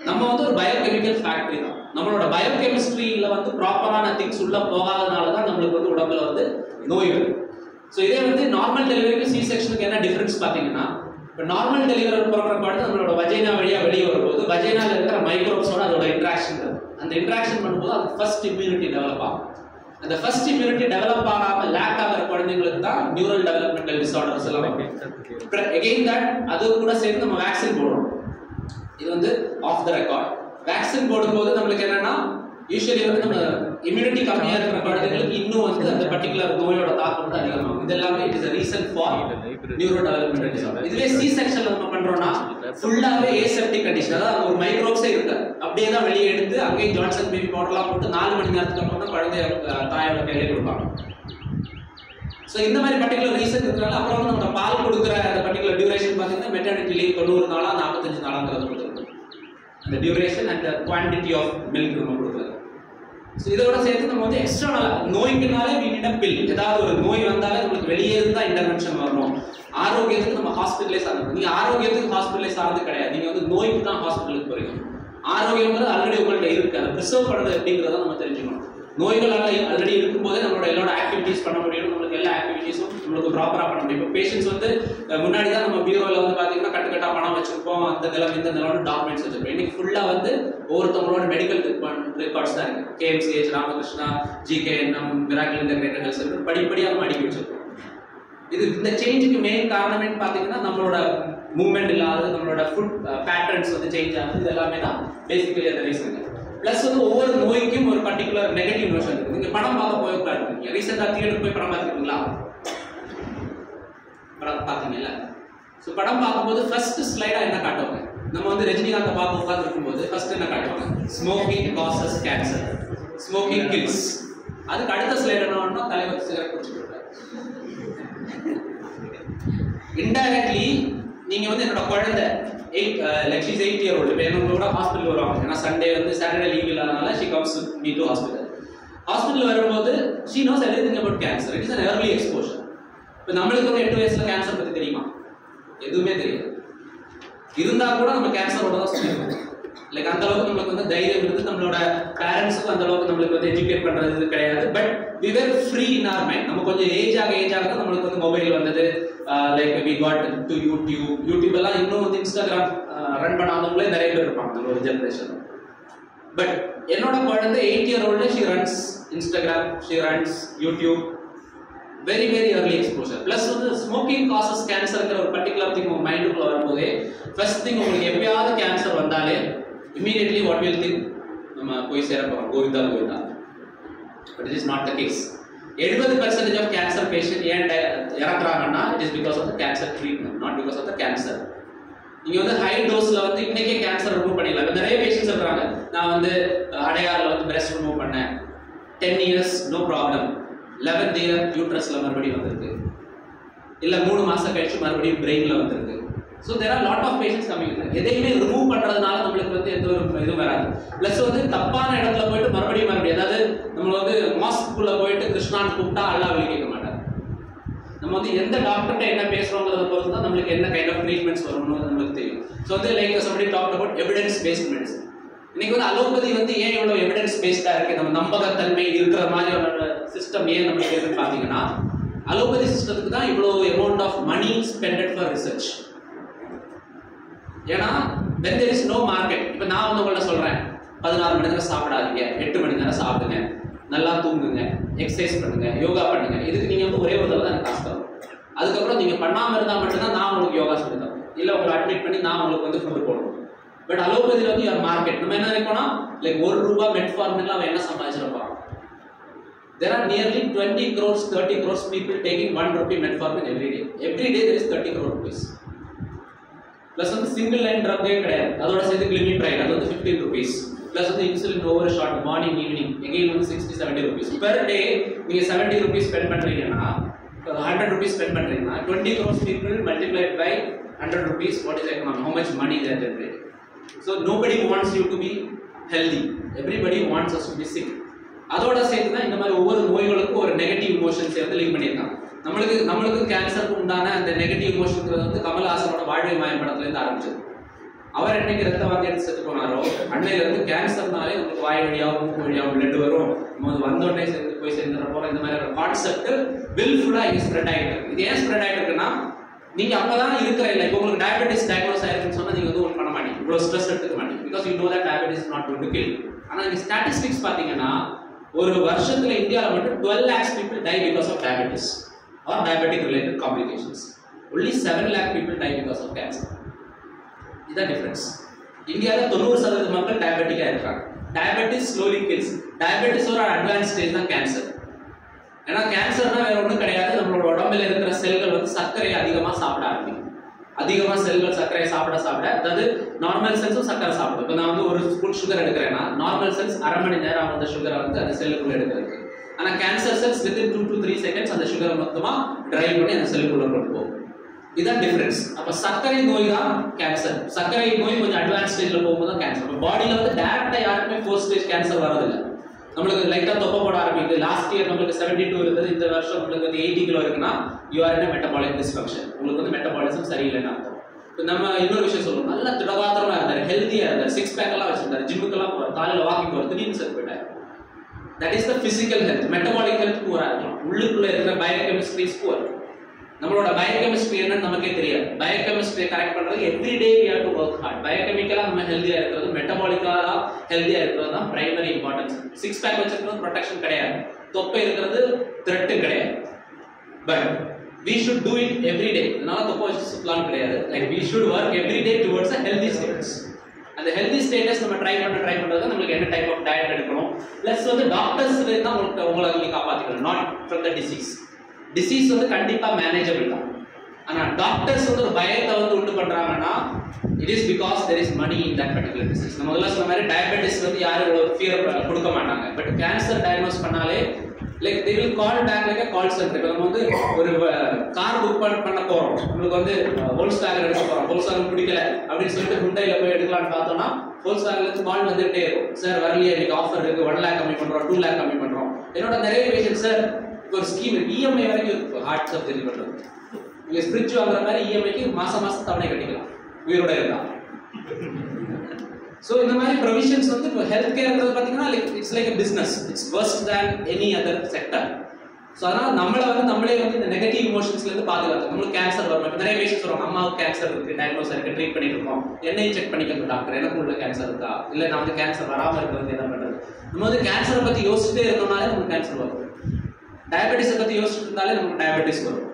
நம்ம வந்து ஒரு பயோகெமிக்கல் ஃபேக்டரி தான். நம்மளோட பயோகெமிஸ்ட்ரியில் வந்து ப்ராப்பரான திங்ஸ் உள்ள போகாதனால தான் நம்மளுக்கு வந்து உடம்புல வந்து நோய் வருது. ஸோ இதே வந்து நார்மல் டெலிவரிக்கு சி செக்ஷனுக்கு என்ன டிஃபரன்ஸ் பார்த்தீங்கன்னா, இப்போ நார்மல் டெலிவரி போகிற பாட்டு நம்மளோட வஜைனா வழியாக வெளியே வரும்போது வஜைனால இருக்கிற மைக்ரோப்ஸோட அதோட இன்ட்ராக்ஷன் இருக்குது. அந்த இன்ட்ராக்ஷன் பண்ணும்போது அது ஃபர்ஸ்ட் இம்யூனிட்டி டெவலப் ஆகும். அந்த ஃபர்ஸ்ட் இம்யூனிட்டி டெவலப் ஆகாம லேக் ஆகிற குழந்தைங்களுக்கு தான் நியூரல் டெவலப்மெண்டல் டிசார்டர்ஸ் எல்லாம் எகெயின் தட் அது கூட சேர்ந்து நம்ம வேக்சின் போடுறோம். இது வந்து ஆஃப் த ரெக்கார்ட். வேக்சின் போடும்போது நம்மளுக்கு என்னன்னா யூஸ்வலி வந்து நம்ம இம்யூனிட்டி கம்மியாக இருக்கிற குழந்தைங்களுக்கு இன்னும் வந்து அந்த பர்டிகுலர் நோயோட தாக்கம் வந்து அதிகமாகும். இது எல்லாமே it is a reason for neuro developmental disorder. இதுவே சி செக்ஷன்ல நம்ம பண்றோம்னா ஃபுல்லாவே ஏசெப்டிக் கண்டிஷன், அதாவது ஒரு மைக்ரோப்ஸே இருக்கு, அப்படியே தான் வெளியே எடுத்து அங்கேயே ஜான்சன் பேபி பவுடர்லாம் போட்டு 4 மணி நேரத்துக்கு அப்புறம் தான் குழந்தைய தாயோட கையிலே கொடுப்பாங்க. ஸோ இந்த மாதிரி பர்டிகுலர் ரீசன் இருக்கிறனால அப்புறம் வந்து நம்ம பால் கொடுக்குற அந்த பர்டிகுலர் டியூரேஷன் பார்த்தீங்கன்னா மெட்டர்னிட்டி லீவ் 90 நாளா 45 நாளாங்கிறது கொடுக்குறது. அந்த duration and quantity of milk நம்ம கொடுக்குறது. ஸோ இதோட சேர்த்து நம்ம வந்து எக்ஸ்ட்ரா நோய்க்குனாலே we need a pill. ஏதாவது ஒரு நோய் வந்தாலே உங்களுக்கு வெளியே இருந்தால் இன்டர்வென்ஷன் வரணும். ஆரோக்கியத்துக்கு நம்ம ஹாஸ்பிட்டலைஸ் ஆகணும். நீங்கள் ஆரோக்கியத்துக்கு ஹாஸ்பிட்டலைஸ் ஆகிறது கிடையாது, நீங்கள் வந்து நோய்க்கு தான் ஹாஸ்பிட்டலுக்கு போறீங்க. ஆரோக்கியங்கிறது ஆல்ரெடி உங்கள்கிட்ட இருக்கு, அதை ப்ரிசர்வ் பண்ணுறது எப்படிங்கிறத நம்ம தெரிஞ்சுக்கணும். நோய்கள் ஆல்ரெடி இருக்கும்போதே நம்மளோட எல்லாரோட ஆக்டிவிட்டிஸ் பண்ண முடியும், நம்மளுக்கு எல்லா ஆக்டிவிட்டிஸும் நம்மளுக்கு ப்ராப்பராக பண்ண முடியும். இப்போ பேஷண்ட்ஸ் வந்து முன்னாடி தான் நம்ம பீரோவில் வந்து பார்த்தீங்கன்னா கட்டுக்கட்டா பணம் வச்சிருப்போம், அந்த நிலம் இந்த நிலம் டாக்குமெண்ட்ஸ் வச்சிருப்போம். இன்னைக்கு ஃபுல்லாக வந்து ஒவ்வொருத்தவங்களோட மெடிக்கல் ரெக்கார்ட்ஸ் தான் இருக்கு. KMCH, Ramakrishna, GKNM, miracle integrated health centre படிப்படியாக நம்ம அடிக்கி வச்சிருக்கோம். இது இந்த சேஞ்சுக்கு மெயின் காரணமே பார்த்தீங்கன்னா நம்மளோட மூவ்மெண்ட் இல்லாதது, நம்மளோட ஃபுட் பேட்டர்ன்ஸ் வந்து சேஞ்ச் ஆகுது. இது எல்லாமே தான் பேசிக்கலி அந்த ரீசன். பிளஸ் வந்து ஒவ்வொரு நோய்க்கும் ஒரு பர்டிகுலர் நெகட்டிவ் நோஷன் இருக்கு. நீங்க படம் பார்க்க போயிருக்காங்க, ரீசெண்டா தியேட்டருக்கு போய் படம் பார்த்துருக்கீங்களா? படம் பார்த்தீங்கல்ல? ஸோ படம் பார்க்கும்போது ஃபர்ஸ்ட் ஸ்லைடா என்ன காட்டுவாங்க? நம்ம வந்து ரஜினிகாந்தை பார்க்க உட்கார்ந்து இருக்கும்போது ஃபர்ஸ்ட் என்ன காட்டுவாங்க? Smoking causes cancer, smoking kills. அதுக்கு அடுத்த ஸ்லைட் என்ன, தலைவர் சிகரெட் குடிச்சிட்டு இருக்காரு. இன்டைரக்ட்லி நீங்க வந்து என்னோட குழந்தை 8 year old, இப்போ என்னோட ஹாஸ்பிட்டல் வருவாங்க. ஏன்னா சண்டே வந்து சாட்டர்டே லீவ் இல்லாதனால she comes with me to hospital. Hospital வரும்போது she knows everything about cancer. It is an early exposure. இப்போ நம்மளுக்கு ஒரு 8 வயசுல கேன்சர் பத்தி தெரியுமா? எதுவுமே தெரியாது. இருந்தா கூட நம்ம கேன்சரோட தான் சொல்லியிருக்கோம். லைக் அந்த அளவுக்கு நம்மளுக்கு வந்து தைரியம் இருந்து நம்மளோட பேரண்ட்ஸுக்கும் அந்த அளவுக்கு நம்மளுக்கு வந்து எஜுகேட் பண்றது கிடையாது. But we were free in our mind. நம்ம கொஞ்சம் ஏஜ் ஆக தான் நம்மளுக்கு வந்து மொபைல் வந்தது. Like we got to YouTube எல்லாம் இன்னும் வந்து இன்ஸ்டாகிராம் ரன் பண்ணாதவங்களே நிறைய பேர் இருப்பாங்க நம்மளோட ஜெனரேஷன். பட் என்னோட குழந்தை 8 year old, she runs Instagram, she runs YouTube. Very early exposure. Plus வந்து ஸ்மோக்கிங் காசஸ் கேன்சர்ங்கிற ஒரு பர்டிகுலர் திங் உங்க மைண்டுக்குள்ள வரும்போதே ஃபர்ஸ்ட் திங் உங்களுக்கு எப்பயாவது கேன்சர் வந்தாலே immediately what will think, நம்ம போய் சேர போறோம் Govinda. But it is not the case. 70% of cancer patient ஏன் இறக்குறாங்கன்னா it is because of the cancer treatment, not because of the cancer. நீங்க வந்து ஹை டோஸ்ல வந்து இன்னைக்கே கேன்சர் ரிமூவ் பண்ணிடலாம். நிறைய பேஷண்ட்ஸ் சொல்றாங்க, நான் வந்து அடையாறுல வந்து பிரஸ்ட் ரிமூவ் பண்ணேன், 10 years no problem, 11th year யூட்ரஸ்ல மறுபடியும் வந்திருக்கு, இல்ல 3 மாசம் கழிச்சு மறுபடியும் பிரெயின்ல வந்திருக்கு. So there are lot of patients coming. எதையுமே ரிமூவ் பண்றதுனால நம்மளுக்கு வந்து எந்த ஒரு இதுவும் வராது. பிளஸ் வந்து தப்பான இடத்துல போயிட்டு மறுபடியும் அதாவது நம்ம வந்து மாஸ்க்குள்ள போயிட்டு கிருஷ்ணான்னு கூப்பிட்டா அல்லாஹ் கேட்க மாட்டார். நம்ம வந்து எந்த டாக்டர்கிட்ட என்ன பேசுறோங்கிறத பொறுத்து தான் நம்மளுக்கு என்ன கைண்ட் ஆஃப் ட்ரீட்மெண்ட்ஸ் வரணும்னு நமக்கு தெரியும். ஸோ வந்து like somebody talked about evidence based medicine. இன்னைக்கு வந்து அலோபதி வந்து ஏன் இவ்வளவு எவிடன்ஸ் பேஸ்டா இருக்கு, நம்ம நம்பகத்தன்மை இருக்கிற மாதிரியான சிஸ்டம் ஏன் நம்மளுக்கு இருக்குன்னு பாத்தீங்கன்னா, அலோபதி சிஸ்டத்துக்கு தான் இவ்வளவு amount of money spended for research. ஏன்னா when there is no market, இப்போ நான் வந்து உங்கள்ட்ட சொல்றேன் 16 மணி நேரம் சாப்பிடாதீங்க, 8 மணி நேரம் சாப்பிடுங்க, நல்லா தூங்குங்க, எக்ஸசைஸ் பண்ணுங்க, யோகா பண்ணுங்க. இதுக்கு நீங்க வந்து ஒரே ஒரு தடவை தான் காசு தரும். அதுக்கப்புறம் நீங்க பண்ணாம இருந்தா மட்டும்தான் நான் உங்களுக்கு யோகா சொல்லி தரேன், இல்ல உங்களை அட்மிட் பண்ணி நான் உங்களுக்கு வந்து ஃபுட் போடுறோம். பட் அலோபதியில் வந்து யார் மார்க்கெட், நம்ம என்ன நினைப்போம்னா லைக் ₹1 மெட்ஃபார்மின்ல அவன் என்ன சம்பாதிச்சிருப்பான். There are nearly 20 crores, 30 crores people taking ₹1 metformin every day. Every day there is 30 crore rupees. Plus வந்து சிங்கிள் லைன் ட்ரக்கே கிடையாது, அதோட சேர்த்து கிளிமிட்ரைட் அது வந்து ₹15. Plus வந்து insulin over shot morning evening again வந்து ₹60-70. பெர் டே நீங்க ₹70 ஸ்பெண்ட் பண்றீங்கன்னா, ₹100 ஸ்பெண்ட் பண்றீங்கன்னா 20 crores people multiplied by ₹100, what is economy? How much money they are generating? So nobody wants you to be healthy, everybody wants us to be sick. அதோட சேர்த்து தான் இந்த மாதிரி ஒவ்வொரு நோய்களுக்கும் ஒரு நெகட்டிவ் இமோஷன்ஸை வந்து லிங்க் பண்ணியிருக்காங்க. நம்மளுக்கு கேன்சருக்கு உண்டான அந்த நெகட்டிவ் இமோஷன்ங்கிறது வந்து கமல்ஹாசனோட வாழ்வை மாயம் படத்துல இருந்து ஆரம்பிச்சது. அவர் என்னைக்கு ரத்த வாந்தி எடுத்து செத்து போனாரோ அன்னையில இருந்து கேன்சர்னாலே நமக்கு வாய் வழியாகவும் மூக்கு வழியாகவும் பிளட் வரும், நம்ம வந்தோடனே சேர்ந்து போய் சேர்ந்துற போல இந்த மாதிரி ஒரு கான்செப்ட் வில்ஃபுல்லா ஸ்ப்ரெட் ஆகிட்டு இருக்கு. இது ஏன் ஸ்ப்ரெட் ஆகிட்டு இருக்குன்னா, நீங்க அப்பதான் இருக்கிற இல்லை, இப்போ உங்களுக்கு டயபெட்டிஸ் டயக்னோஸ் ஆயிருக்குன்னு சொன்னா நீங்க வந்து ஒன்றும் பண்ண மாட்டீங்க, இவ்வளவு ஸ்ட்ரெஸ் எடுத்துக்க மாட்டீங்க, because you know that diabetes is not going to kill. ஆனா நீங்க ஸ்டாட்டிஸ்டிக்ஸ் பாத்தீங்கன்னா ஒரு வருஷத்துல இந்தியாவில் மட்டும் 12 lakhs people die because of diabetes or diabetic related complications. Only 7 lakh people die because of cancer. இதுதான் டிஃபரன்ஸ். இந்தியாவில் 90% மக்கள் டயபெட்டிக்கா இருக்காங்க. Diabetes slowly kills. டயபெட்டிஸ் ஒரு அட்வான்ஸ் ஸ்டேஜ் தான் கேன்சர். ஏன்னா கேன்சர்னா வேற ஒன்றும் கிடையாது, நம்மளோட உடம்புல இருக்கிற செல்கள் வந்து சர்க்கரையை அதிகமாக சாப்பிட ஆரம்பிக்கும். அதிகமாக செல்கள் சர்க்கரையை சாப்பிட அதாவது நார்மல் செல்ஸும் சர்க்கரை சாப்பிடும். இப்போ நான் வந்து ஒரு ஸ்பூன் சுகர் எடுக்கிறேன்னா நார்மல் செல்ஸ் அரை மணி நேரம் அந்த சுகரை வந்து அந்த செல்லுக்குள்ள எடுக்கிறது. ஆனால் cancer cells within 2 to 3 seconds அந்த சுகரை மொத்தமாக டிரைவ் பண்ணி அந்த செல்லுக்குள்ள கொண்டு போகும். இதுதான் டிஃபரன்ஸ். அப்போ சர்க்கரை நோய் தான் கேன்சர். சர்க்கரை நோய் கொஞ்சம் அட்வான்ஸ் ஸ்டேஜில் போகும்போது தான் கேன்சர். இப்போ பாடியில் வந்து டேரக்டாக யாருக்குமே 4th stage கேன்சர் வரதில்லை. நம்மளுக்கு லைட்டாக தொப்பை போட ஆரம்பிக்குது. லாஸ்ட் இயர் நம்மளுக்கு 72 இருந்தது, இந்த வருஷம் நம்மளுக்கு வந்து 80 கிலோ இருக்குன்னா you are in metabolic dysfunction, உங்களுக்கு வந்து மெட்டபாலிசம் சரியில்லைன்னு அர்த்தம். இப்போ நம்ம இன்னொரு விஷயம் சொல்லுவோம், நல்லா திடகாத்திரமா இருந்தார், ஹெல்த்தியா இருந்தார், 6 பேக் எல்லாம் வச்சிருந்தாரு, ஜிம்முக்கெல்லாம் போவார், காலையில் வாக்கிங் போவார், திடீர்னு செத்து போயிட்டார். That is the physical health. Metabolic health பூரா இருக்கலாம், உள்ளுக்குள்ள இருக்கிற பயோகெமிஸ்ட்ரிஸ் பூரா. நம்மளோட பயோகெமிஸ்ட்ரி என்னன்னு நமக்கே தெரியாது. பயோகெமிஸ்ட்ரியை கரெக்ட் பண்றது everyday we have to work hard. பயோகெமிக்கலா நம்ம ஹெல்தியா இருக்கிறது, மெட்டபாலிக்கலா ஹெல்தியா இருக்கிறது தான் பிரைமரி இம்பார்ட்டன்ஸ். 6 பேக் வச்சிருக்கிறது ப்ரொடெக்ஷன் கிடையாது, தொப்பை இருக்கிறது த்ரெட் கிடையாது. But we should do it every day. அதனால தொப்பை வச்சு சுத்தலாம் கிடையாது. Like we should work every day towards a healthy status. அந்த ஹெல்தி ஸ்டேட்டஸ் நம்ம ட்ரை பண்றது நம்மளுக்கு என்ன டைப் ஆஃப் டயட் எடுக்கணும், பிளஸ் வந்து டாக்டர்ஸ் தான் உங்களை நீங்க காப்பாத்திக்கணும், not from the disease. Disease வந்து கண்டிப்பா மேனேஜபிள் தான். ஆனா டாக்டர்ஸ் வந்து ஒரு பயத்தை வந்து உண்டு பண்றாங்கன்னா it is because there is money in that particular disease. நம்ம முதல்ல சொன்ன மாதிரி டயபெட்டிஸ் வந்து யாரும் ஃபியர் கொடுக்க மாட்டாங்க. பட் கேன்சர் டயக்னோஸ் பண்ணாலே like they will call back like a call center. இப்போ நம்ம வந்து ஒரு கார் புக் பண்ண போறோம், நம்மளுக்கு வந்து Volkswagen எடுக்க போறோம், Volkswagen பிடிக்கல அப்படின்னு சொல்லிட்டு Hyundaiல போய் எடுக்கலாம்னு பார்த்தோம்னா Volkswagenல இருந்து கால் வந்துட்டே இருக்கும், சார் வரலையே, இன்னைக்கு ஆஃபர் இருக்கு, 1 lakh கம்மி பண்றோம், 2 lakh கம்மி பண்றோம். என்னோட நிறைய பேஷண்ட் சார் ஒரு ஸ்கீம் இஎம்ஐ வரைக்கும் இருக்கு, ஹார்ட் சர்ஜரி பண்றது, நீங்க ஃப்ரிட்ஜ் வாங்குற மாதிரி இஎம்ஐக்கு மாசம் தவணை கட்டிக்கலாம் உயிரோட இருந்தா. ஸோ இந்த மாதிரி ப்ரொவிஷன்ஸ் வந்து இப்போ ஹெல்த் கேர்ன்றது பார்த்தீங்கன்னா it's like a business, it's worse than any other sector. So அதனால் நம்மளே வந்து இந்த நெகட்டிவ் இமோஷன்ஸ்லேருந்து பாதுகாத்து. நம்மளுக்கு கேன்சர் வரும், இப்போ நிறைய பேஷன்ஸ் வருவாங்க, அம்மாவுக்கு கேன்சர் இருக்குது, டயக்னோஸ் இருக்குது, ட்ரீட் பண்ணிட்டு இருக்கோம், என்னையும் செக் பண்ணிக்கணும் டாக்டர், எனக்கு உள்ள கேன்சர் இருக்கா, இல்லை நான் வந்து கேன்சர் வராமல் இருக்கிறது என்ன பண்ணுறது. நம்ம வந்து கேன்சரை பற்றி யோசிச்சுட்டே இருந்தோம்னாலே நமக்கு கேன்சர் வரும். டயபெட்டிஸை பற்றி யோசிச்சுட்டு இருந்தாலே நமக்கு டயபெட்டிஸ் வரும்.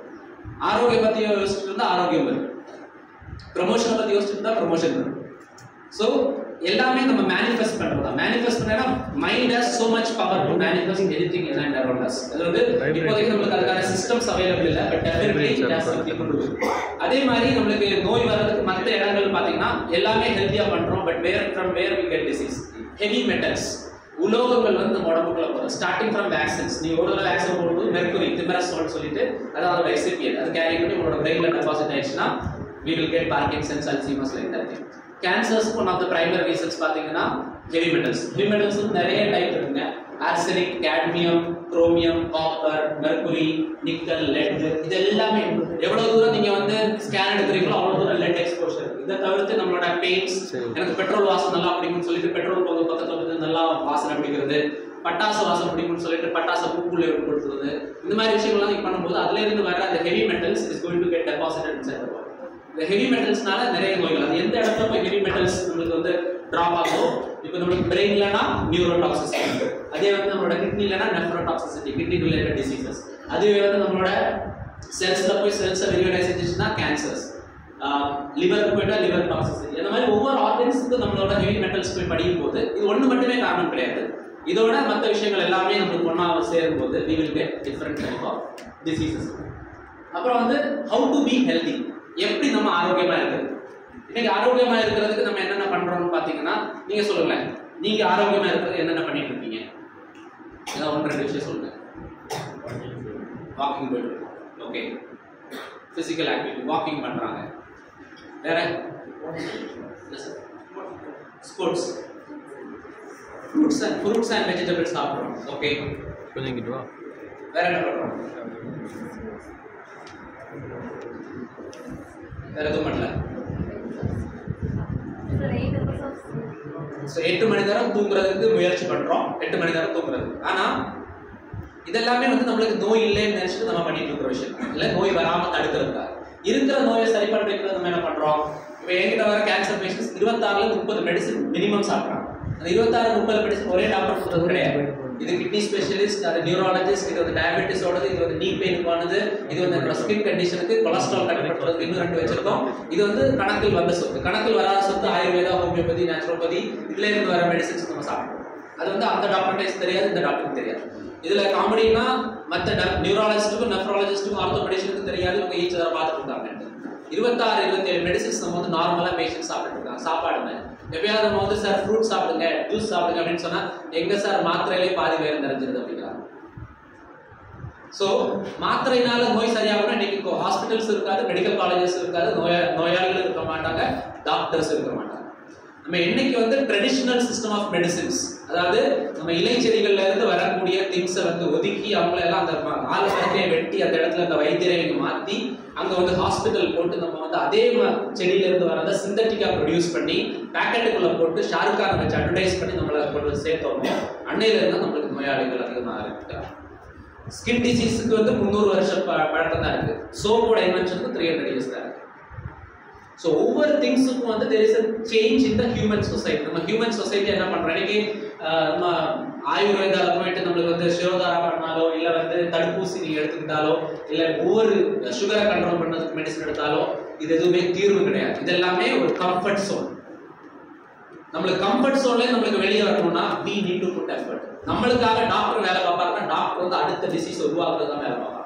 ஆரோக்கியம் பற்றி யோசிச்சுட்டு இருந்தால் ஆரோக்கியம் வரும். ப்ரமோஷனை பற்றி யோசிச்சுட்டு இருந்தால் ப்ரமோஷன் வரும். ஸோ எல்லாமே நம்ம மேனிஃபெஸ்ட் பண்றதா. மேனிஃபெஸ்ட் பண்ணா mind has so much power to manifest anything in and around us. அது வந்து இப்போதைக்கு நமக்கு அதுக்கான சிஸ்டம்ஸ் அவைலபிள் இல்லை, but definitely it has something to to. அதே மாதிரி நம்மளுக்கு நோய் வர்றதுக்கு மற்ற இடங்கள் பார்த்தீங்கன்னா எல்லாமே ஹெல்த்தியா பண்றோம், but from where we get disease. Heavy metals, உலோகங்கள் வந்து நம்ம உடம்புக்குள்ள போகும். ஸ்டார்டிங் ஃப்ரம் வேக்சின்ஸ், நீ ஒரு தடவை வேக்சின் போடும்போது மெர்க்குரி, திமரசோல் சொல்லிட்டு அதாவது ரெசிபியன்ட் அது கேரி பண்ணி உங்களோட பிரெயின்ல டெபாசிட் ஆயிடுச்சுன்னா we will get Parkinson's, Alzheimer's like that thing. Cancers one of the primary reasons பார்த்தீங்கன்னா ஹெவி மெட்டல்ஸ். ஹெவி மெட்டல்ஸ் வந்து நிறைய டைப் இருக்குங்க. Arsenic, cadmium, chromium, copper, mercury, nickel, lead, இது எல்லாமே எவ்வளவு தூரம் நீங்க வந்து ஸ்கேன் எடுக்கிறீங்களோ அவ்வளவு தூரம் லெட் எக்ஸ்போஷர். இதை தவிர்த்து நம்மளோட பெயிண்ட்ஸ், எனக்கு பெட்ரோல் வாசம் நல்லா பிடிக்கும்னு சொல்லிட்டு பெட்ரோல் பங்கு பக்கத்துல வந்து நல்லா வாசனை பிடிக்கிறது, பட்டாசு வாசம் பிடிக்கும்னு சொல்லிட்டு பட்டாசை பூக்குள்ள கொடுத்துருது, இந்த மாதிரி விஷயங்கள்லாம் நீங்க பண்ணும்போது அதுல இருந்து வர அந்த heavy metals is going to get deposited inside the body. இந்த ஹெவி மெட்டல்ஸ்னால நிறைய நோய்கள், அது எந்த இடத்துல போய் ஹெவி மெட்டல்ஸ் உங்களுக்கு வந்து டிராப் ஆகும். இப்போ நம்மளுக்கு பிரெயின்லனா நியூரோடாக்சிசிட்டி, அதே வந்து நம்மளோட கிட்னிலனா நெஃப்ரோடாக்சிசிட்டி, கிட்னி ரிலேட்டட் டிசீசஸ், அதுவே வந்து நம்மளோட செல்ஸ்ல போய் செல்ஸை விரிவடை செஞ்சுச்சுன்னா கேன்சர்ஸ், லிவருக்கு போயிட்டா லிவர் டாக்சிசிட்டி, இந்த மாதிரி ஒவ்வொரு ஆர்கன்ஸுக்கு நம்மளோட ஹெவி மெட்டல்ஸ் போய் படிக்கும் போது இது ஒன்று மட்டுமே காரணம் கிடையாது. இதோட மற்ற விஷயங்கள் எல்லாமே நம்மளுக்கு ஒன்றா சேரும் போது we will get different type of diseases. அப்புறம் வந்து how to be healthy, எப்படி நம்ம ஆரோக்கியமா இருக்கிறது. இன்னைக்கு ஆரோக்கியமா இருக்கிறதுக்கு நம்ம என்னென்ன பண்றோம்னு பாத்தீங்கன்னா, நீங்க சொல்லுங்களேன், நீங்க ஆரோக்கியமா இருக்கிறது என்னென்ன பண்ணிட்டு இருக்கீங்க? ஏதாவது ஒன்று ரெண்டு விஷயம் சொல்லுங்க. வாக்கிங் போயிட்டு இருக்கோம், ஓகே, பிசிக்கல் ஆக்டிவிட்டி, வாக்கிங் பண்றாங்க. வேற ஸ்போர்ட்ஸ், ஃப்ரூட்ஸ் அண்ட் வெஜிடபிள்ஸ் சாப்பிடுறோம், ஓகே. கொஞ்சம் இங்கிட்டு வா. வேற என்ன பண்றோம்? வேற எதுவும் பண்ணல. 8 மணி நேரம் தூங்குறதுக்கு முயற்சி பண்றோம், 8 மணி நேரம் தூங்குறது. ஆனா இதெல்லாமே வந்து நம்மளுக்கு நோய் இல்லைன்னு நினைச்சிட்டு நம்ம பண்ணிட்டு இருக்கிற விஷயம் இல்ல, நோய் வராம தடுக்கிறதுக்காக. இருக்கிற நோயை சரி பண்றதுக்கு நம்ம என்ன பண்றோம்? இப்போ என்கிட்ட வர கேன்சர் பேஷண்ட்ஸ் 26-30 மெடிசன் மினிமம் சாப்பிட்றாங்க. அந்த 26-30 மெடிசன் ஒரே டாக்டர் கொடுத்தது கிடையாது. இது கிட்னி ஸ்பெஷலிஸ்ட், அது நியூராலஜிஸ்ட், இது வந்து டயபெட்டிஸோடது, இது வந்து நீ பெயினுக்கானது, இது வந்து ஸ்கின் கண்டிஷனுக்கு, கொலஸ்ட்ரால் கட்டுப்படுத்துறதுக்கு இன்னும் 2 வச்சிருக்கோம். இது வந்து கணக்கில் வந்த சொத்து. கணக்கில் வராத சொத்து ஆயுர்வேதா, ஹோமியோபதி, நேச்சுரோபதி, இதுல இருந்து வர மெடிசன்ஸ் நம்ம சாப்பிடுறோம். அது வந்து அந்த டாக்டர்ஸ் தெரியாது, இந்த டாக்டருக்கு தெரியாது. இதுல காமெடினா மற்ற நியூராலஜிஸ்ட்டுக்கும் நெஃப்ராலஜிஸ்ட்டுக்கும் ஆர்த்தோபெடிஷனுக்கும் தெரியாது, இவங்க ஈச் அதை பார்த்துட்டு இருக்காங்க. 26-27 மெடிசன்ஸ் நம்ம வந்து நார்மலா பேஷண்ட் சாப்பிட்டு இருக்காங்க. சாப்பாடுங்க எப்பயாவது நம்ம வந்து சார் ஃப்ரூட் சாப்பிடுங்க, ஜூஸ் சாப்பிடுங்க அப்படின்னு சொன்னா எங்க சார் மாத்திரையிலே பாதி வேறு நிறைஞ்சிருது அப்படிங்கிறாங்க. ஸோ மாத்திரையினால நோய் சரியாகணும். இன்னைக்கு ஹாஸ்பிட்டல்ஸ் இருக்காது, மெடிக்கல் காலேஜஸ் இருக்காது, நோயாளிகள் இருக்க மாட்டாங்க, டாக்டர்ஸ் இருக்க மாட்டாங்க. நம்ம என்னைக்கு வந்து ட்ரெடிஷனல் சிஸ்டம் ஆஃப் மெடிசின்ஸ், அதாவது நம்ம இலை செடிகள்ல இருந்து வரக்கூடிய திங்ஸை வந்து ஒதுக்கி அவங்கள எல்லாம் அந்த 4 மரத்தையை வெட்டி அந்த இடத்துல அந்த வைத்தியரை மாற்றி அங்க வந்து ஹாஸ்பிட்டல் போட்டு நம்ம வந்து அதே செடியில இருந்து வரதை சிந்தட்டிக்கா ப்ரொடியூஸ் பண்ணி பேக்கெட்டுக்குள்ள போட்டு ஷாருக்கான வச்சு அட்வர்டைஸ் பண்ணி நம்மளை கொண்டு சேர்த்தோம். அன்னையில இருந்தா நம்மளுக்கு நோயாளிகள் அதிகமாக இருக்கிறாங்க. ஸ்கின் டிசீஸுக்கு வந்து 300 வருஷம் பழக்கம் தான் இருக்கு. சோப்போட இன்வென்ஷனுக்கு 300 இயர்ஸ் தான் இருக்கு. ஸோ ஒவ்வொரு திங்ஸுக்கும் வந்து there is a change in the human society. நம்ம ஹியூமன் சொசைட்டி என்ன பண்றோம், இன்னைக்கு நம்ம ஆயுர்வேதால போயிட்டு நம்மளுக்கு வந்து சிரோதாரா பண்ணாலோ, இல்லை வந்து தடுப்பூசி நீங்க எடுத்துக்கிட்டாலோ, இல்லை ஒவ்வொரு சுகரை கண்ட்ரோல் பண்ணதுக்கு மெடிசன் எடுத்தாலோ, இது எதுவுமே தீர்வு கிடையாது. இது எல்லாமே ஒரு கம்ஃபர்ட் சோன். நம்மளுக்கு கம்ஃபர்ட் சோன்ல நம்மளுக்கு வெளியே வரணும்னா we need to put effort. நம்மளுக்காக டாக்டர் வேலை பார்ப்பாருன்னா டாக்டர் வந்து அடுத்த டிசீஸ் உருவாக்குறது தான் வேலை பார்ப்பாங்க.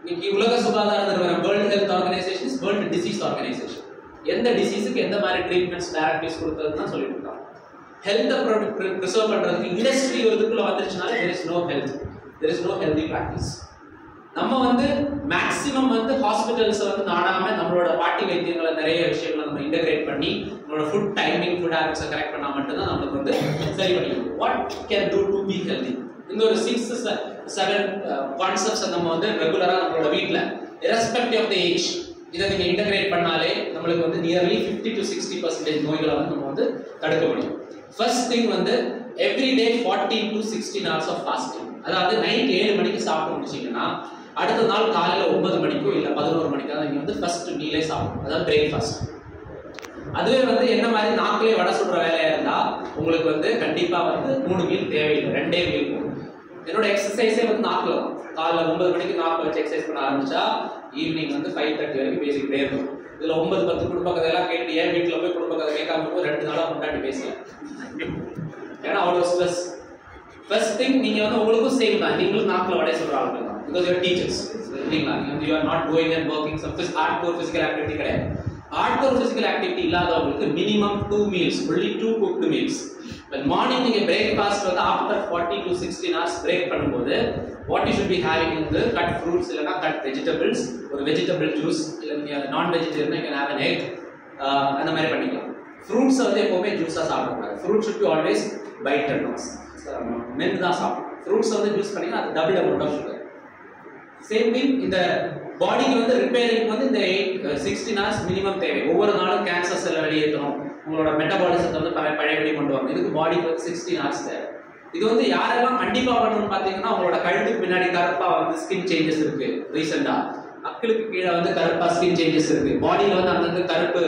இன்னைக்கு உலக சுகாதார நிறுவனம், world health organisation, world disease organisation, எந்த டிசீஸுக்கு எந்த மாதிரி ட்ரீட்மெண்ட்ஸ் டைரக்டிவ்ஸ் கொடுத்ததுன்னு சொல்லிட்டு இருக்காங்க. ஹெல்த்தை ப்ரிசர்வ் பண்றதுக்கு இண்டஸ்ட்ரி இதுக்குள்ள வந்துருச்சுனால there is no health, there is no healthy practice. நம்ம வந்து மேக்ஸிமம் வந்து ஹாஸ்பிட்டல்ஸ் வந்து நாடாம நம்மளோட பாட்டி வைத்தியங்களை நிறைய விஷயங்களை நம்ம இன்டகிரேட் பண்ணி நம்மளோட ஃபுட் டைமிங், ஃபுட் ஹேபிட்ஸை கரெக்ட் பண்ணா மட்டும்தான் நம்மளுக்கு வந்து சரி பண்ணிக்கணும். What can do to be healthy? இந்த ஒரு 6-7 கான்செப்ட்ஸ் நம்ம வந்து ரெகுலரா நம்மளோட வீட்டில் irrespective of the age இதை நீங்க இன்டகிரேட் பண்ணாலே நம்மளுக்கு வந்து நியர்லி 50 to 60% நோய்களை வந்து நம்ம வந்து தடுக்க முடியும். ஃபர்ஸ்ட் திங் வந்து everyday 14 to 16 hours of fasting. அதாவது நைட் 7 மணிக்கு சாப்பிட்டு முடிச்சிங்கன்னா அடுத்த நாள் காலையில 9 மணிக்கோ இல்லை 11 மணிக்கோ நீங்க வந்து ஃபர்ஸ்ட் மீலே சாப்பிடணும், அதாவது பிரேக்ஃபாஸ்ட். அதுவே வந்து என்ன மாதிரி நாக்கிலே வடை சுடுற வேலையா இருந்தா உங்களுக்கு வந்து கண்டிப்பா வந்து 3 மீல் தேவையில்லை, 2 மீல் போதும். என்னோட எக்ஸசைஸே வந்து நாக்கில் தான். காலைல 9 மணிக்கு நாக்கு வச்சு எக்ஸசைஸ் பண்ண ஆரம்பிச்சா ஈவினிங் வந்து 5:30 வரைக்கும் பேசிக்கிட்டே இருக்கும். இதுல 9-10 குடும்ப கதையெல்லாம் கேட்டு ஏன் வீட்டுல போய் குடும்ப கதை கேட்காம போய் 2 நாளா கொண்டாடி பேசலாம். ஏன்னா அவ்வளோ ஸ்ட்ரெஸ். ஃபர்ஸ்ட் திங் நீங்க வந்து உங்களுக்கும் சேம் தான், நீங்களும் நாக்கில் வடை சொல்ற ஆளுங்க தான். பிகாஸ் யூஆர் டீச்சர்ஸ் இல்லைங்களா? You are not going and working some hardcore physical activity கிடையாது. ஹார்ட்கோர் பிசிக்கல் ஆக்டிவிட்டி இல்லாதவங்களுக்கு minimum 2 meals, only 2 cooked meals. When morning நீங்க பிரேக்ஃபாஸ்ட் வந்து after 40 to 16 hours பிரேக் பண்ணும்போது what you should be having வந்து cut fruits இல்லனா cut vegetables, ஒரு vegetable juice, இல்ல நீங்க நான் vegetarian you can have an egg, அந்த மாதிரி பண்ணிக்கலாம். ஃப்ரூட்ஸ் வந்து எப்பவுமே ஜூஸாக சாப்பிடக்கூடாது. Fruit should be always bited once. மென்று தான் சாப்பிடும். ஃப்ரூட்ஸ் வந்து ஜூஸ் பண்ணிங்கன்னா அது double amount of sugar. Same thing இந்த பாடிக்கு வந்து ரிப்பேரிங் வந்து இந்த 16 hours மினிமம் தேவை. ஒவ்வொரு நாளும் கேன்சர் செல்லை வெளியேற்றணும், உங்களோட மெட்டபாலிசத்தை வந்து பழையபடி கொண்டு வரணும். இதுக்கு பாடிக்கு வந்து 16 hours தேவை. இது வந்து யாரெல்லாம் கண்டிப்பாக பண்ணணும்னு பார்த்தீங்கன்னா, உங்களோட கழுத்துக்கு பின்னாடி கருப்பாக வந்து ஸ்கின் சேஞ்சஸ் இருக்கு, ரீசெண்டாக அக்களுக்கு கீழே வந்து கருப்பா ஸ்கின் சேஞ்சஸ் இருக்கு, பாடியில் வந்து அங்கங்க கருப்பு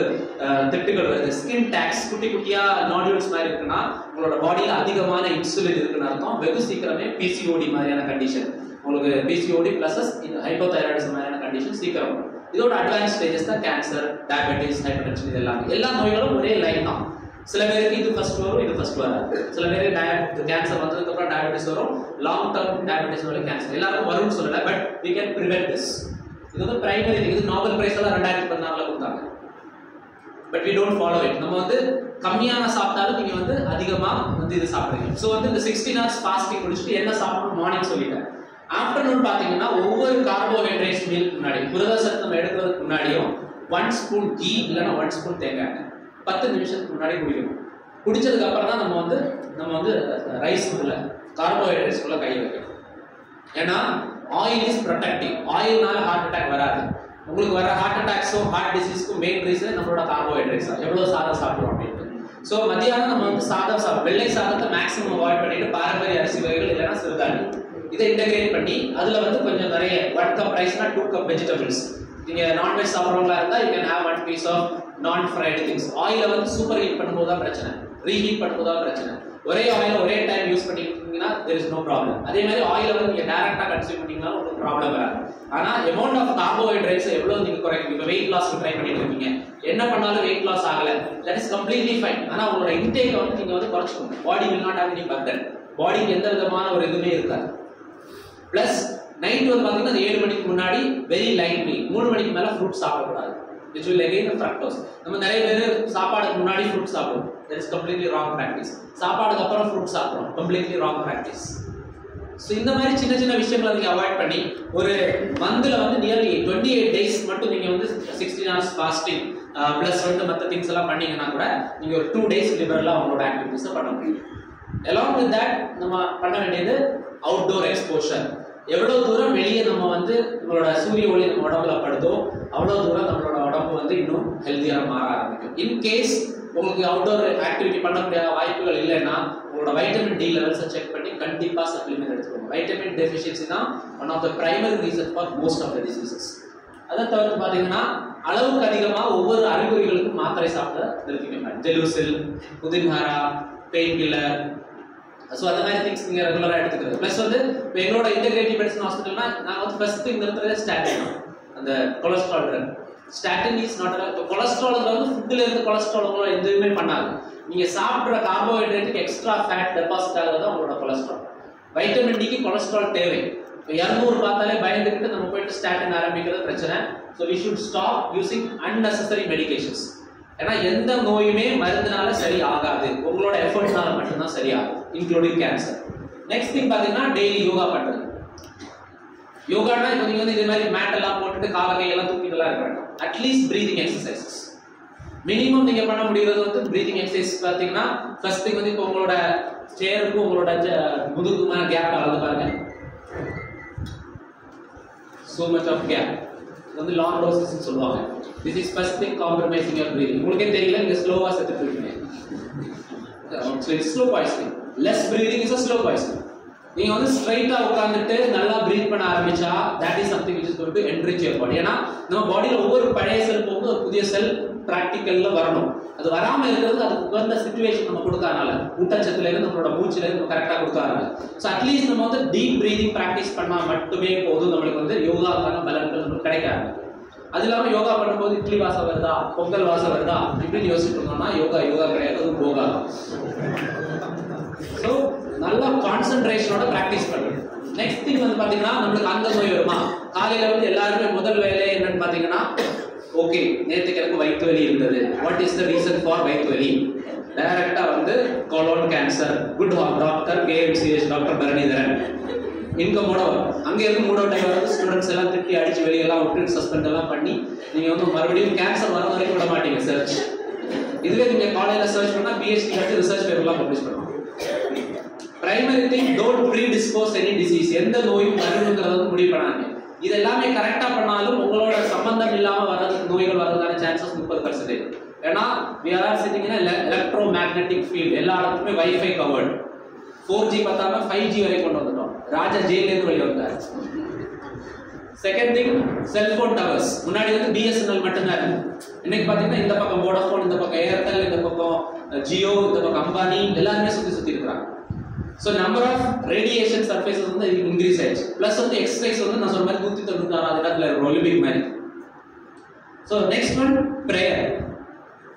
திட்டுகள் வருது, ஸ்கின் டேக்ஸ் குட்டி குட்டியா நாடியூல்ஸ் மாதிரி இருக்குன்னா உங்களோட பாடியில் அதிகமான இன்சுலின் இருக்குன்னு அர்த்தம். வெகு சீக்கிரமே பிசிஓடி மாதிரியான கண்டிஷன், உங்களுக்கு பிசிஓடி பிளஸ் ஹைப்போதைராய்டிசம் மாதிரியான கண்டிஷன் சீக்கிரம். இதோட அட்வான்ஸ் ஸ்டேஜஸ் தான் கேன்சர், டயபெட்டிஸ், ஹைப்பர்டென்ஷன். இது எல்லாமே எல்லா நோய்களும் ஒரே லைன் தான். சில பேருக்கு இது ஃபர்ஸ்ட் வரும், இது ஃபர்ஸ்ட் வராது. சில பேருக்கு கேன்சர் வந்ததுக்கப்புறம் டயபெட்டிஸ் வரும், லாங் டர்ம் டயபெட்டிஸ் வரும், கேன்சர் எல்லாருக்கும் வரும்னு சொல்லல. But we can prevent this. இது வந்து பிரைமரி, இது நோபல் பிரைஸ் எல்லாம் 2014 கொடுத்தாங்க. But we don't follow it. நம்ம வந்து கம்மியான சாப்பிட்டாலும் நீங்க வந்து அதிகமா வந்து இது சாப்பிடுறீங்க. ஸோ வந்து இந்த 16 hours ஃபாஸ்டிங் முடிச்சுட்டு என்ன சாப்பிடணும் மார்னிங் சொல்லிட்டேன். ஆஃப்டர்நூன் பார்த்தீங்கன்னா ஒவ்வொரு கார்போஹைட்ரேட்ஸ் மீலுக்கு முன்னாடி, புரத சத்து நம்ம எடுக்கிறதுக்கு முன்னாடியும் 1 ஸ்பூன் கீ இல்லைன்னா 1 ஸ்பூன் தேங்காய் எண்ணெய் 10 நிமிஷத்துக்கு முன்னாடி குடிக்கணும். குடிச்சதுக்கு அப்புறம் தான் நம்ம வந்து ரைஸ் உள்ள கார்போஹைட்ரேட்ஸ் உள்ள கை வைக்கணும். ஏன்னா ஆயில் இஸ் ப்ரொடெக்டிவ். ஆயில்னால ஹார்ட் அட்டாக் வராது. உங்களுக்கு வர ஹார்ட் அட்டாக்ஸும் ஹார்ட் டிசீஸ்க்கும் மெயின் ரீசன் நம்மளோட கார்போஹைட்ரேட்ஸ் தான். எவ்வளோ சாதம் சாப்பிடுறோம் அப்படின்ட்டு. ஸோ மத்தியானம் நம்ம வந்து சாதம் சாப்பிடும், வெள்ளை சாதத்தை மேக்ஸிமம் அவாய்ட் பண்ணிட்டு பாரம்பரிய அரிசி வகைகள் இல்லைன்னா சிறுதானியம் இதை இன்டகிரேட் பண்ணி அதில் வந்து கொஞ்சம் நிறைய 1 கப் ரைஸ்னா 2 கப் வெஜிடபிள்ஸ். நீங்கள் நான்வெஜ் சாப்பிட்றவங்களா இருந்தால் you can have 1 piece of non fried things. ஆயிலை வந்து சூப்பர் ஹீட் பண்ணும்போது தான் பிரச்சனை, ரீஹீட் பண்ணும்போது தான் பிரச்சனை. ஒரே ஆயிலை ஒரே டைம் யூஸ் பண்ணிட்டீங்கன்னா there is no problem. அதே மாதிரி ஆயிலை வந்து நீங்கள் டேரெக்டாக கன்சியூம் பண்ணிங்கன்னா உங்களுக்கு ப்ராப்ளம் வராது. ஆனால் அமௌண்ட் ஆஃப் கார்போஹைட்ரேட்ஸ் எவ்வளோ நீங்கள் குறைக்கும். இப்போ வெயிட் லாஸ்க்கு ட்ரை பண்ணிட்டு இருக்கீங்க, என்ன பண்ணாலும் வெயிட் லாஸ் ஆகலை, தட் இஸ் கம்ப்ளீட்லி ஃபைன். ஆனால் உங்களோட இன்டேக்கை வந்து நீங்கள் வந்து குறைச்சிக்கணும். Body will not have any burden. பாடிக்கு எந்த விதமான ஒரு இதுவுமே இருக்காது. பிளஸ் நைட் வந்து பார்த்தீங்கன்னா 7 மணிக்கு முன்னாடி வெரி லைட் மீல், 3 மணிக்கு மேலே ஃப்ரூட் சாப்பிடக்கூடாது. which will again fructose. நம்ம நிறைய பேர் சாப்பாடுக்கு முன்னாடி ஃப்ரூட் சாப்பிடுவோம், that is completely wrong practice. சாப்பாடுக்கு அப்புறம் ஃப்ரூட் சாப்பிடுறோம், completely wrong practice. ஸோ இந்த மாதிரி சின்ன சின்ன விஷயங்களை நீங்கள் அவாய்ட் பண்ணி ஒரு மந்தில் வந்து நியர்லி 28 days மட்டும் நீங்கள் வந்து 16 hours ஃபாஸ்டிங் ப்ளஸ் வந்து மற்ற திங்ஸ் எல்லாம் பண்ணீங்கன்னா கூட நீங்கள் ஒரு 2 days லிபரலாக அவங்களோட ஆக்டிவிட்டிஸை பண்ண முடியும். along with that நம்ம பண்ண வேண்டியது அவுட்டோர் எக்ஸ்போஷர். எவ்வளோ தூரம் வெளியே நம்ம வந்து நம்மளோட சூரிய ஒளி நம்ம உடம்புல படுதோ அவ்வளோ தூரம் நம்மளோட உடம்பு வந்து இன்னும் ஹெல்த்தியாக மாற ஆரம்பிக்கும். இன்கேஸ் உங்களுக்கு அவுட்டோர் ஆக்டிவிட்டி பண்ணக்கூடிய வாய்ப்புகள் இல்லைன்னா உங்களோட வைட்டமின் டி லெவல்ஸை செக் பண்ணி கண்டிப்பாக சப்ளிமெண்ட் எடுத்துக்கணும். வைட்டமின் டெஃபிஷியன்சி தான் one of the primary reason for most of the diseases. அதை தவிர்த்து பார்த்தீங்கன்னா அளவுக்கு அதிகமாக ஒவ்வொரு அறிகுறிகளுக்கும் மாத்திரை சாப்பிட நிறுத்திக்கோங்க. Gelusil, Pudin Hara, painkiller, so அந்த மாதிரி திங்ஸ் நீங்கள் ரெகுலராக எடுத்துக்கிறது. ப்ளஸ் வந்து இப்போ எங்களோட இன்டெகிரேட்டிவ் மெடிசன் ஹாஸ்பிட்டல்னா நாங்கள் வந்து ஃபர்ஸ்ட் திங் நிறுத்துறதே ஸ்டாட்டின், அந்த cholesterol drug. Statin is not இப்போ கொலஸ்ட்ரால் வந்து ஃபுட்டில் இருந்து கொலஸ்ட்ரால் எதுவுமே பண்ணாது. நீங்கள் சாப்பிட்ற கார்போஹைட்ரேட்டுக்கு எக்ஸ்ட்ரா ஃபேட் டெபாசிட் ஆகுது தான் உங்களோட கொலஸ்ட்ரால். வைட்டமின் டிக்கு கொலஸ்ட்ரால் தேவை. இப்போ 200 பார்த்தாலே பயந்துக்கிட்டு நம்ம போயிட்டு ஸ்டாட்டின் ஆரம்பிக்கிறது பிரச்சனை. So we should stop using unnecessary medications. ஏன்னா எந்த நோயுமே மருந்துனால சரி ஆகாது, உங்களோட எஃபர்ட்னால மட்டும்தான் சரியாகும், இன்க்ளூடிங் கேன்சர். நெக்ஸ்ட் திங் பார்த்தீங்கன்னா டெய்லி யோகா பண்ணுறது. யோகானா இப்போ நீங்கள் வந்து இதே மாதிரி மேட் எல்லாம் போட்டுட்டு கால கையெல்லாம் தூக்கிட்டுலாம் இருக்கிறாங்க. அட்லீஸ்ட் பிரீதிங் எக்ஸசைசஸ் மினிமம் நீங்கள் பண்ண முடிகிறது வந்து பிரீதிங் எக்ஸசைஸ் பார்த்தீங்கன்னா ஃபர்ஸ்ட் திங் வந்து இப்போ உங்களோட சேருக்கும் உங்களோட முதுகுமான கேப் அளந்து பாருங்க. so much of gap. இது வந்து லாங் ரோசஸ் சொல்லுவாங்க. this is first thing compromising your breathing. உங்களுக்கே தெரியல, நீங்க ஸ்லோவா செத்துட்டு இருக்கீங்க. so it's slow poisoning. less breathing is a slow poisoning. நீங்க வந்து ஸ்ட்ரைட்டா உட்கார்ந்துட்டு நல்லா பிரீத் பண்ண ஆரம்பிச்சா that is something which is going to enrich your body. ஏன்னா நம்ம பாடியில ஒவ்வொரு பழைய செல் போகும்போது ஒரு புதிய செல் பிராக்டிக்கல்ல வரணும். அது வராம இருக்கிறது அதுக்கு உகந்த சிச்சுவேஷன் நம்ம கொடுக்கறனால, ஊட்டச்சத்துல இருந்து நம்மளோட மூச்சுல இருந்து கரெக்டா கொடுக்கறனால. ஸோ அட்லீஸ்ட் நம்ம வந்து டீப் பிரீதிங் ப்ராக்டிஸ் பண்ணா மட்டுமே போதும் நம்மளுக்கு வந்து யோகாக்கான பலன்கள் நமக்கு கிடைக்காது. அது இல்லாமல் யோகா பண்ணும்போது இட்லி வாசம் வருதா, பொங்கல் வாசம் வருதா இப்படின்னு யோசிச்சுட்டு இருந்தோம்னா யோகா கிடையாது, அது போகா. ஸோ நல்லா கான்சென்ட்ரேஷனோட ப்ராக்டிஸ் பண்ணுறது. நெக்ஸ்ட் திங் வந்து பார்த்தீங்கன்னா நம்மளுக்கு அந்த நோய் வருமா, காலையில் வந்து எல்லாருமே முதல் வேலை என்னன்னு பார்த்தீங்கன்னா ஓகே நேற்றுக்கு எனக்கு வயிற்று வலி இருந்தது, what is the reason for வயிற்று வலி, டைரக்டாக வந்து colon cancer, good doctor KMCH doctor Bharanidharan இன்கமோட வரும். அங்கே இருந்து மூட் அவுட் ஆகி வர்றது ஸ்டூடெண்ட்ஸ் எல்லாம் திட்டி அடிச்சு வெளியெல்லாம் விட்டு சஸ்பெண்ட் எல்லாம் பண்ணி நீங்கள் வந்து மறுபடியும் கேன்சர் வர வரைக்கும் விட மாட்டீங்க சர்ச். இதுவே நீங்கள் காலேஜில் சர்ச் பண்ணால் பிஹெச்டி கட்டி ரிசர்ச் பேப்பர்லாம் பப்ளிஷ் பண்ணுவோம். Primary thing, don't predispose any disease. எந்த நோயும் வருங்கிறத வந்து முடிவு பண்ணாங்க. இது எல்லாமே கரெக்டாக பண்ணாலும் உங்களோட சம்பந்தம் இல்லாமல் வர்றதுக்கு நோய்கள் வர்றதுக்கான சான்சஸ் 30%. ஏன்னா we are sitting in an electromagnetic field. எல்லா இடத்துக்குமே வைஃபை கவர்டு. 4G பார்த்தாம 5G வரை கொண்டு வந்துட்டோம். ராஜா ஜெயிலேருந்து வெளியே வந்தார். Second thing, cellphone towers. முன்னாடி வந்து BSNL மட்டும்தான் இருக்கு. இன்னைக்கு பார்த்தீங்கன்னா இந்த பக்கம் வோடாஃபோன், இந்த பக்கம் ஏர்டெல், இந்த பக்கம் ஜியோ, இந்த பக்கம் அம்பானி எல்லாருமே சுற்றி இருக்கிறாங்க. So number of radiation surfaces வந்து இன்க்ரீஸ் ஆயிடுச்சு. ப்ளஸ் வந்து எக்ஸசைஸ் வந்து நான் சொன்ன மாதிரி 196 இடத்துல இருக்கும், ஒலிம்பிக் மாதிரி. So next one prayer.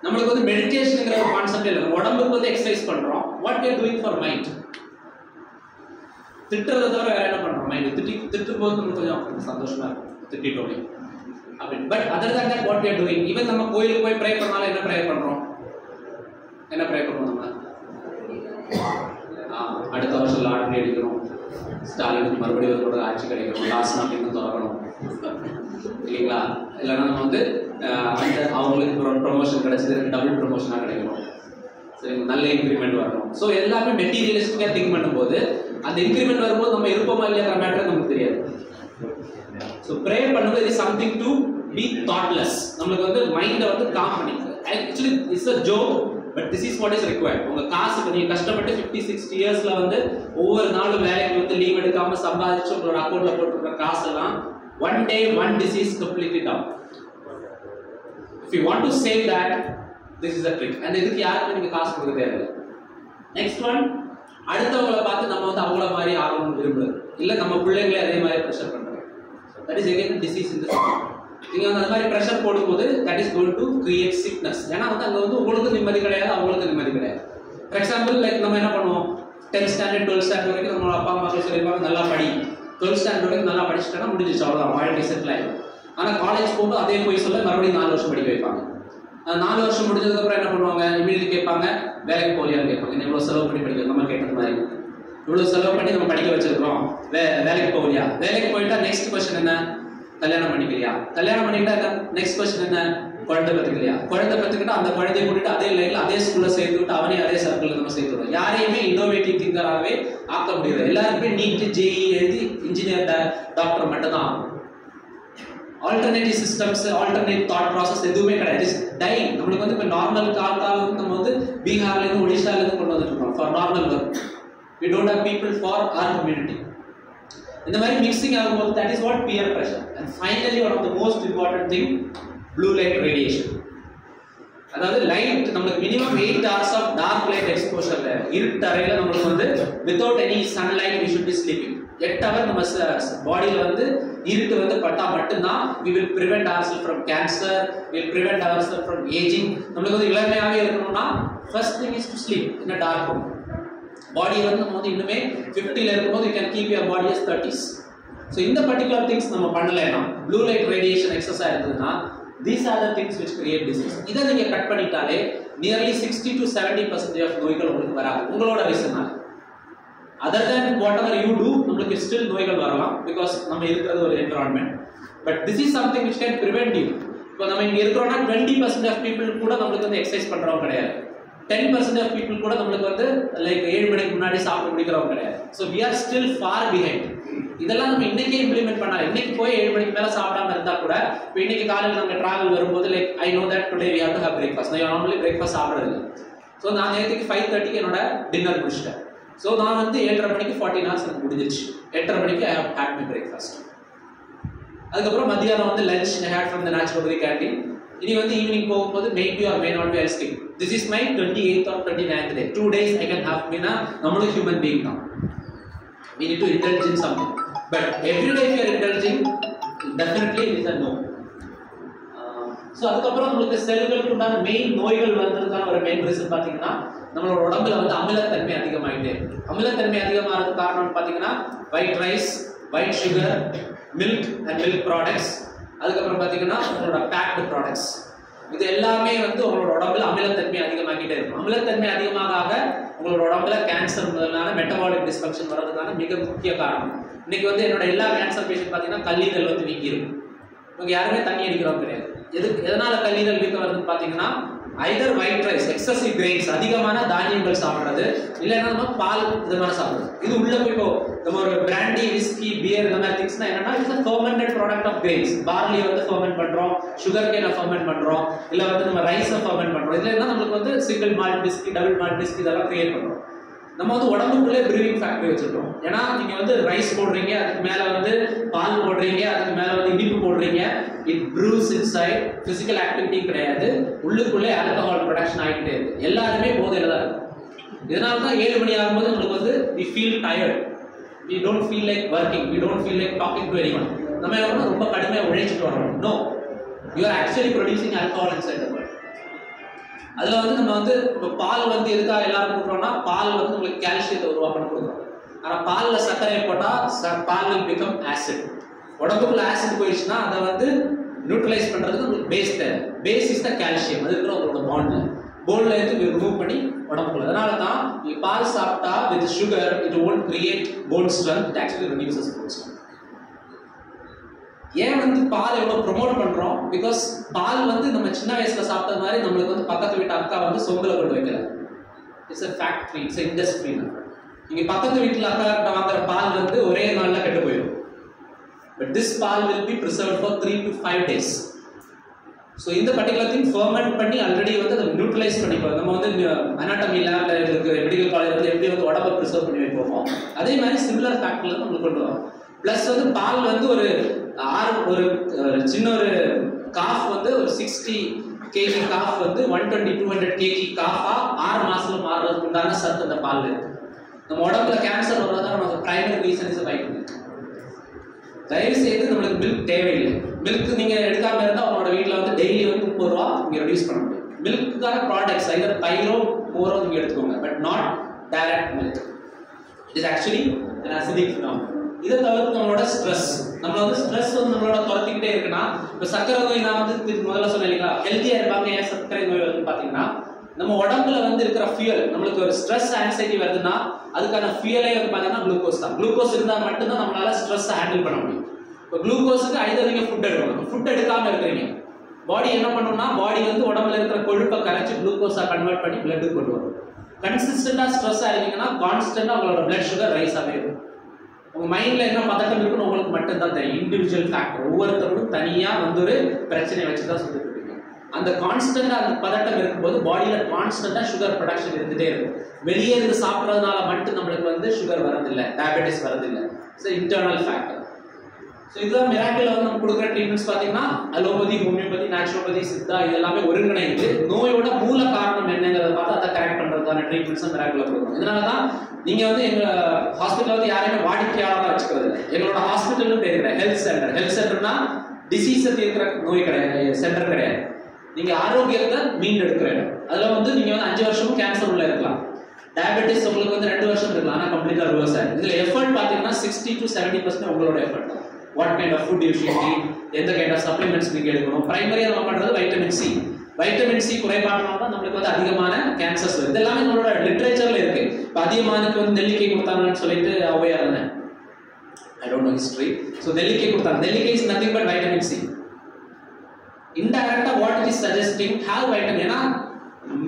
நம்மளுக்கு வந்து மெடிடேஷனுங்கிற ஒரு கான்செப்ட் இல்லை. உடம்புக்கு வந்து எக்ஸசைஸ் பண்றோம். What you are doing for mind? திட்டுறதை தவிர வேற என்ன பண்றோம்? மைண்ட் திட்டும் போது நமக்கு கொஞ்சம் சந்தோஷமா இருக்கும், திட்டோமே அப்படி. But other than that what you are doing? Even நம்ம கோயிலுக்கு போய் ப்ரே பண்ணாலும் என்ன ப்ரே பண்றோம்? என்ன ப்ரே பண்ணுவோம் நம்ம? அடுத்த வருஷம் லாட்டரி அடிக்கணும், ஸ்டாலினுக்கு மறுபடியும் ஒரு ஆட்சி கிடைக்கணும், லாஸ்ட் நாள் இன்னும் திறக்கணும் இல்லைங்களா? இல்லைன்னா நம்ம வந்து அந்த அவங்களுக்கு ப்ரொமோஷன் கிடைச்சது டபுள் ப்ரொமோஷனாக கிடைக்கணும், சரி, நல்ல இன்க்ரிமெண்ட் வரணும். ஸோ எல்லாமே மெட்டீரியலிஸ்டிக்காக திங்க் பண்ணும்போது அந்த இன்க்ரிமெண்ட் வரும்போது நம்ம இருப்போமா இல்லையா மேட்டர் நமக்கு தெரியாது. ஸோ ப்ரே பண்ணும்போது இது சம்திங் டு பி தாட்லெஸ். நம்மளுக்கு வந்து மைண்டை வந்து காம் பண்ணிக்க. Actually it's a joke, but this is what is required. உங்க காசுக்கு நீங்க கஷ்டப்பட்டு 50-60 இயர்ஸ்ல வந்து ஒவ்வொரு நாளும் வேலைக்கு வந்து லீவ் எடுக்காம சம்பாதிச்சு உங்களோட அக்கௌண்ட்ல போட்டுருக்க காசெல்லாம் one day one disease completely down. If you want to save that, this is a trick. And இதுக்கு யாருக்கும் நீங்க காசு கொடுக்க தேவையில்லை. நெக்ஸ்ட் ஒன், அடுத்தவங்களை பார்த்து நம்ம வந்து அவங்கள மாதிரி ஆகணும்னு விரும்புறது இல்லை, நம்ம பிள்ளைங்களே அதே மாதிரி ப்ரெஷர் பண்றது. That is again disease in the system. நீங்க வந்து அந்த மாதிரி ப்ரெஷர் போடும்போது that is going to create sickness. ஏன்னா வந்து அங்கே வந்து உங்களுக்கு நிம்மதி கிடையாது, அவங்களுக்கு நிம்மதி கிடையாது. ஃபார் எக்ஸாம்பிள் லைக் நம்ம என்ன பண்ணுவோம், 10th standard 12th standard வரைக்கும் நம்ம அப்பா அம்மா சொல்லியிருப்பாங்க நல்லா படி, 12th standard வரைக்கும் நல்லா படிச்சுட்டா முடிஞ்சிச்சு, அவ்வளோதான், வாழ்க்கை செட்டில் ஆகிடும். ஆனால் காலேஜ் போகும்போது அதே போய் சொல்ல மறுபடியும் 4 வருஷம் படிக்க வைப்பாங்க. 4 வருஷம் முடிஞ்சதுக்கப்புறம் என்ன பண்ணுவாங்க, இமீடியட்லி கேட்பாங்க வேலைக்கு போலியான்னு கேட்பாங்க. இன்னும் இவ்வளோ செலவு பண்ணி படிக்க, நம்ம கேட்டது மாதிரி இவ்வளோ செலவு பண்ணி நம்ம படிக்க வச்சிருக்கிறோம், வேலைக்கு போகலையா? வேலைக்கு போயிட்டா நெக்ஸ்ட் கொஸ்டின் என்ன, கல்யாணம் பண்ணிக்கலையா? கல்யாணம் பண்ணிக்கிட்டா நெக்ஸ்ட் கொஸ்டின் என்ன, குழந்தை பத்துக்கலையா? குழந்தை பத்துக்கிட்டா அந்த குழந்தைய கூட்டிட்டு அதே லைன்ல அதே ஸ்கூல்ல சேர்த்து விட்டு அவனே அதே சர்க்கிள் நம்ம சேர்த்து விடுவோம். யாரையுமே இன்னோவேட்டிவ் திங்கராகவே ஆக்க முடியாது. எல்லாருக்குமே நீட் ஜேஇ எழுதி இன்ஜினியர் டாக்டர் மட்டும் தான் ஆகும். Alternative systems, alternate thought process எதுவுமே கிடையாது. டைம். நம்மளுக்கு வந்து இப்போ நார்மல் கால் நம்ம வந்து பீகார்லேருந்து ஒடிஷாலேருந்து கொண்டு வந்துட்டு இருக்கோம் for normal work. We don't have people for our community. இந்த மாதிரி மிக்சிங் ஆகும்போது that is what peer pressure. And finally one of the most important thing, blue light radiation. அதாவது லைட் நம்மளுக்கு minimum 8 hours of dark light எக்ஸ்போஷர்ல, இருட்டு அறையில நம்மளுக்கு வந்து without any sunlight we should be sleeping. 8 hours நம்ம பாடியில வந்து இருட்டு வந்து பட்டா மட்டும்தான் we will prevent ourselves from cancer, we will prevent ourselves from aging. நம்மளுக்கு வந்து இளமையாவே இருக்கணும்னா first thing is to sleep in a dark room. பாடி வந்து நம்ம வந்து இன்னுமே 50ல இருக்கும்போது you can keep your body as 30s. So இந்த particular things நம்ம பண்ணலைன்னா, blue light radiation excess ஆயிருந்ததுன்னா, these are the things which create disease. இதை நீங்க கட் பண்ணிட்டாலே nearly 60 to 70% of நோய்கள் உங்களுக்கு வராது உங்களோட ரீசனால. other than whatever you do, நம்மளுக்கு still நோய்கள் வரலாம் because நம்ம இருக்கிறது ஒரு environment, but this is something which can prevent you. இப்போ நம்ம இங்க இருக்கிறோம்னா 20% of people கூட நம்மளுக்கு வந்து எக்ஸசைஸ் பண்றவங்க கிடையாது, 10% of people கூட நம்மளுக்கு வந்து லைக் 7 மணிக்கு முன்னாடி சாப்பிட்டு முடிக்கிறவங்க கிடையாது. So we are still far behind. இதெல்லாம் நம்ம இன்னைக்கே இம்ப்ளிமெண்ட் பண்ணலாம். இன்னைக்கு போய் 7 மணிக்கு மேல சாப்பிடாம இருந்தா கூட, இப்போ இன்னைக்கு காலையில் நம்ம டிராவல் வரும்போது like I know that today we have to have breakfast. நான் நார்மலி பிரேக்ஃபாஸ்ட் சாப்பிடுறது இல்லை. ஸோ நான் நேற்றுக்கு 5:30க்கு என்னோட டின்னர் முடிச்சிட்டேன். ஸோ நான் வந்து 7:30 மணிக்கு 14 hours எனக்கு முடிஞ்சிருச்சு. 8:30 மணிக்கு I have had my breakfast. அதுக்கப்புறம் மத்தியானம் வந்து lunch I had from the natural canteen. இனி வந்து ஈவினிங் போகும்போது maybe or may not be I skip. This is my 28th or 29th day. 2 days I can have மீனா நம்மளும் human being தான். We need to indulge in something. But every day if you are indulging, definitely it is a no. So அதுக்கப்புறம் நம்மளுக்கு செல்களுக்கு உண்டான main நோய்கள் வந்ததுக்கான ஒரு main reason பார்த்தீங்கன்னா, நம்மளோட உடம்புல வந்து அமிலத்தன்மை அதிகமாகிட்டே இருக்கு. அமிலத்தன்மை அதிகமாகிறதுக்கு காரணம் பார்த்தீங்கன்னா white rice, white sugar, milk and milk products, அதுக்கப்புறம் பார்த்தீங்கன்னா உங்களோட பேக்டு ப்ராடக்ட்ஸ். இது எல்லாமே வந்து உங்களோட உடம்புல அமிலத்தன்மை அதிகமாகிட்டே இருக்கும். அமிலத்தன்மை அதிகமாக உங்களோட உடம்புல கேன்சர் முதலான மெட்டபாலிக் டிஸ்ஃபங்க்ஷன் வரதுக்கான மிக முக்கிய காரணம். இன்னைக்கு வந்து என்னோட எல்லா கேன்சர் பேஷண்ட் பார்த்தீங்கன்னா கல்லீரல் வந்து வீங்கிடும். இவங்க யாருமே தண்ணி அடிக்கிறவங்க கிடையாது. எதனால கல்லீரல் வீக்கம் வருதுன்னு பார்த்தீங்கன்னா either white rice, excessive grains, அதிகமான தானியங்கள் சாப்பிட்றது, இல்லைன்னா நம்ம பால் விதமான சாப்பிட்றது. இது உள்ள போய் இப்போ நம்ம ஒரு பிராண்டி, விஸ்கி, பியர் இந்த மாதிரி திங்ஸ்னா என்னன்னா it's fermented product of grains. பார்லியை வந்து ஃபெர்மெண்ட் பண்றோம், சுகர் கேனை ஃபெர்மெண்ட் பண்றோம், இல்லை வந்து நம்ம ரைஸை ஃபெர்மெண்ட் பண்றோம். இதுல இருந்தால் நம்மளுக்கு வந்து single malt whisky, double malt whisky இதெல்லாம் கிரியேட் பண்றோம். நம்ம வந்து உடம்புக்குள்ளே ப்ரூவிங் ஃபேக்டரி வச்சிருக்கோம். ஏன்னா நீங்க வந்து ரைஸ் போடுறீங்க, அதுக்கு மேல வந்து பால் போடுறீங்க, அதுக்கு மேல வந்து இனிப்பு போடுறீங்க. It Bruce inside. Physical activity கிடையாது, உள்ளுக்குள்ளே ஆல்கஹால் ப்ரொடக்ஷன் ஆகிட்டே இருக்கு. எல்லாருமே போதையில தான் இருக்கு. இதனால தான் 7 மணி ஆகும்போது உங்களுக்கு வந்து we feel tired, we don't feel like working, we don't feel like talking to anyone. நம்ம எவ்வளவு ரொம்ப கடுமையாக உழைச்சிட்டு வரோம். No, you are actually producing alcohol inside the body. அதில் வந்து நம்ம வந்து இப்போ பால் வந்து எதுக்காக எல்லாரும் கொடுக்குறோம்னா பால் வந்து உங்களுக்கு கால்சியத்தை உருவாக்கணும் கொடுக்குறோம். ஆனால் பாலில் சர்க்கரையை போட்டால் பால் will become acid. உடம்புக்குள்ள ஆசிட் போயிடுச்சுன்னா அதை வந்து நியூட்ரலைஸ் பண்ணுறதுக்கு உங்களுக்கு பேஸ் தேவை. Base is the calcium. அது இருக்கிற உங்களோட போன்ல இருந்து ரிமூவ் பண்ணி உடம்புக்குள்ள. அதனால தான் பால் சாப்பிட்டா with sugar it won't create bone strength, it actually reduces bone strength. ஏன் வந்து பால் எவ்வளவு ப்ரொமோட் பண்றோம்? பிகாஸ் பால் வந்து நம்ம சின்ன வயசுல சாப்பிட்டது மாதிரி நம்மளுக்கு வந்து பக்கத்து வீட்டு அக்கா வந்து சொம்புல கொண்டு வைக்கல. It's a factory, it's a industry. நீங்க பக்கத்து வீட்டுல அக்கா கிட்ட வாங்குற பால் வந்து ஒரே நாள்ல கெட்டு போயிடும். பட் திஸ் பால் will be preserved for 3 to 5 days. So இந்த பர்டிகுலர் திங் ஃபெர்மெண்ட் பண்ணி ஆல்ரெடி வந்து அதை நியூட்ரலைஸ் பண்ணிப்போம். நம்ம வந்து அனாட்டமி லேப்ல இருக்கிற மெடிக்கல் காலேஜ் வந்து எப்படி வந்து உடம்பை ப்ரிசர்வ் பண்ணி வைப்போமோ அதே மாதிரி சிமிலர் ஃபேக்டர்ல நம்மளுக்கு கொண்டு வரும். பிளஸ் வந்து பால் வந்து ஒரு சின்ன ஒரு காஃப் வந்து ஒரு 60 kg காஃப் வந்து 120-200 kg காஃபா 6 மாசத்துல மாறுறதுக்கு உண்டான சத்து அந்த பால் இருக்கு. நம்ம உடம்புல கேன்சர் வர்றதா நமக்கு பிரைமரி ரீசன் இஸ் வைட்டமின். தயவு செய்து நம்மளுக்கு மில்க் தேவையில்லை. மில்க் நீங்க எடுக்காம இருந்தா உங்களோட வீட்டில் வந்து டெய்லி வந்து 30 ரூபா நீங்க ரெடியூஸ் பண்ண முடியும். மில்க்குக்கான ப்ராடக்ட்ஸ் ஐதர் தயிரோ மோரோ நீங்க எடுத்துக்கோங்க, but not direct milk. It is actually an acidic phenomenon. இதை தவிர்த்து நம்மளோட ஸ்ட்ரெஸ் வந்து நம்மளோட துரத்திக்கிட்டே இருக்குன்னா இப்போ சர்க்கரை நோய் நான் வந்து முதல்ல சொன்னேன் இல்லைங்களா, ஹெல்த்தியா இருப்பாங்க. ஏன் சர்க்கரை நோய் வருதுன்னு பார்த்தீங்கன்னா நம்ம உடம்புல வந்து இருக்கிற ஃபியூயல், நம்மளுக்கு ஒரு ஸ்ட்ரெஸ் ஆங்ஸைட்டி வருதுன்னா அதுக்கான ஃபியூயலே வந்து பார்த்தீங்கன்னா குளுக்கோஸ் தான். குளுக்கோஸ் இருந்தால் மட்டும்தான் நம்மளால ஸ்ட்ரெஸ் ஹேண்டில் பண்ண முடியும். இப்போ குளுக்கோஸுக்கு ஐதர் நீங்க ஃபுட் எடுக்கணும். ஃபுட் எடுக்காம இருக்கிறீங்க, பாடி என்ன பண்ணும்னா பாடி வந்து உடம்புல இருக்கிற கொழுப்பை கரைச்சி குளுக்கோஸா கன்வெர்ட் பண்ணி பிளட்டுக்கு கொண்டு வரும். கன்சிஸ்டண்டா ஸ்ட்ரெஸ் ஆயிருக்கீங்கன்னா கான்ஸ்டன்டா உங்களோட பிளட் சுகர் ரைஸ் ஆகவே இருக்கும். உங்க மைண்ட்ல என்ன பதட்டம் இருக்குன்னு உங்களுக்கு மட்டும் தான் தெரியும். இண்டிவிஜுவல் ஃபேக்டர் ஒவ்வொருத்தருக்கும் தனியா வந்து ஒரு பிரச்சனை வச்சுதான் சொல்லிட்டு இருக்கீங்க. அந்த கான்ஸ்டன்டா அந்த பதட்டம் இருக்கும்போது பாடியில கான்ஸ்டன்டா சுகர் ப்ரொடக்ஷன் இருந்துட்டே இருக்கும். வெளியே இருந்து சாப்பிட்றதுனால மட்டும் நம்மளுக்கு வந்து சுகர் வரதில்லை, டயபெட்டிஸ் வரதில்லை. It's internal factor. ஸோ இதுதான் மிராக்கிள் வந்து நம்ம கொடுக்குற ட்ரீட்மெண்ட்ஸ் பார்த்தீங்கன்னா அலோபதி, ஹோமியோபதி, நேச்சுரோபதி, சித்தா இது எல்லாமே ஒருங்கிணைந்து நோயோட மூல காரணம் என்னங்கிறத பார்த்து அதை கரெக்ட் பண்ணுறதுக்கான ட்ரீட்மெண்ட்ஸ் மிராக்கிள் கொடுக்கும். இதனால தான் நீங்கள் வந்து எங்கள் ஹாஸ்பிட்டல் வந்து யாரையுமே வாடிக்கையாளராக வச்சுக்கிறது இல்லை. எங்களோட ஹாஸ்பிட்டல்னு பேர் கிடையாது, ஹெல்த் சென்டர். ஹெல்த் சென்டர்னா டிசீஸை தீர்க்கிற நோய் கிடையாது, சென்டர் கிடையாது. நீங்கள் ஆரோக்கியத்தை மீண்டெடுக்கிற இடம். அதில் வந்து நீங்கள் வந்து 5 வருஷமும் கேன்சர் உள்ள இருக்கலாம். டயபெட்டிஸ் உங்களுக்கு வந்து 2 வருஷம் இருக்கலாம், ஆனால் கம்ப்ளீட்டாக ரிவர்ஸ் ஆகும். இதில் எஃபர்ட் பார்த்தீங்கன்னா 60 to 70% உங்களோட எஃபர்ட் தான். What kind of food you should eat, எந்த kind of supplements நீங்க எடுக்கணும். பிரைமரியா நம்ம பண்றது வைட்டமின் சி. வைட்டமின் சி குறைபாடுனால தான் நம்மளுக்கு வந்து அதிகமான கேன்சர்ஸ் வருது. இதெல்லாம் நம்மளோட லிட்டரேச்சர்ல இருக்கு. இப்போ அதிகமானுக்கு வந்து நெல்லிக்காய் கொடுத்தாங்கன்னு சொல்லிட்டு ஔவையார் இருந்தேன். I don't know history. So நெல்லிக்காய் கொடுத்தாங்க. நெல்லிக்காய் is nothing but vitamin C. Indirectly what it is suggesting have vitamin. ஏன்னா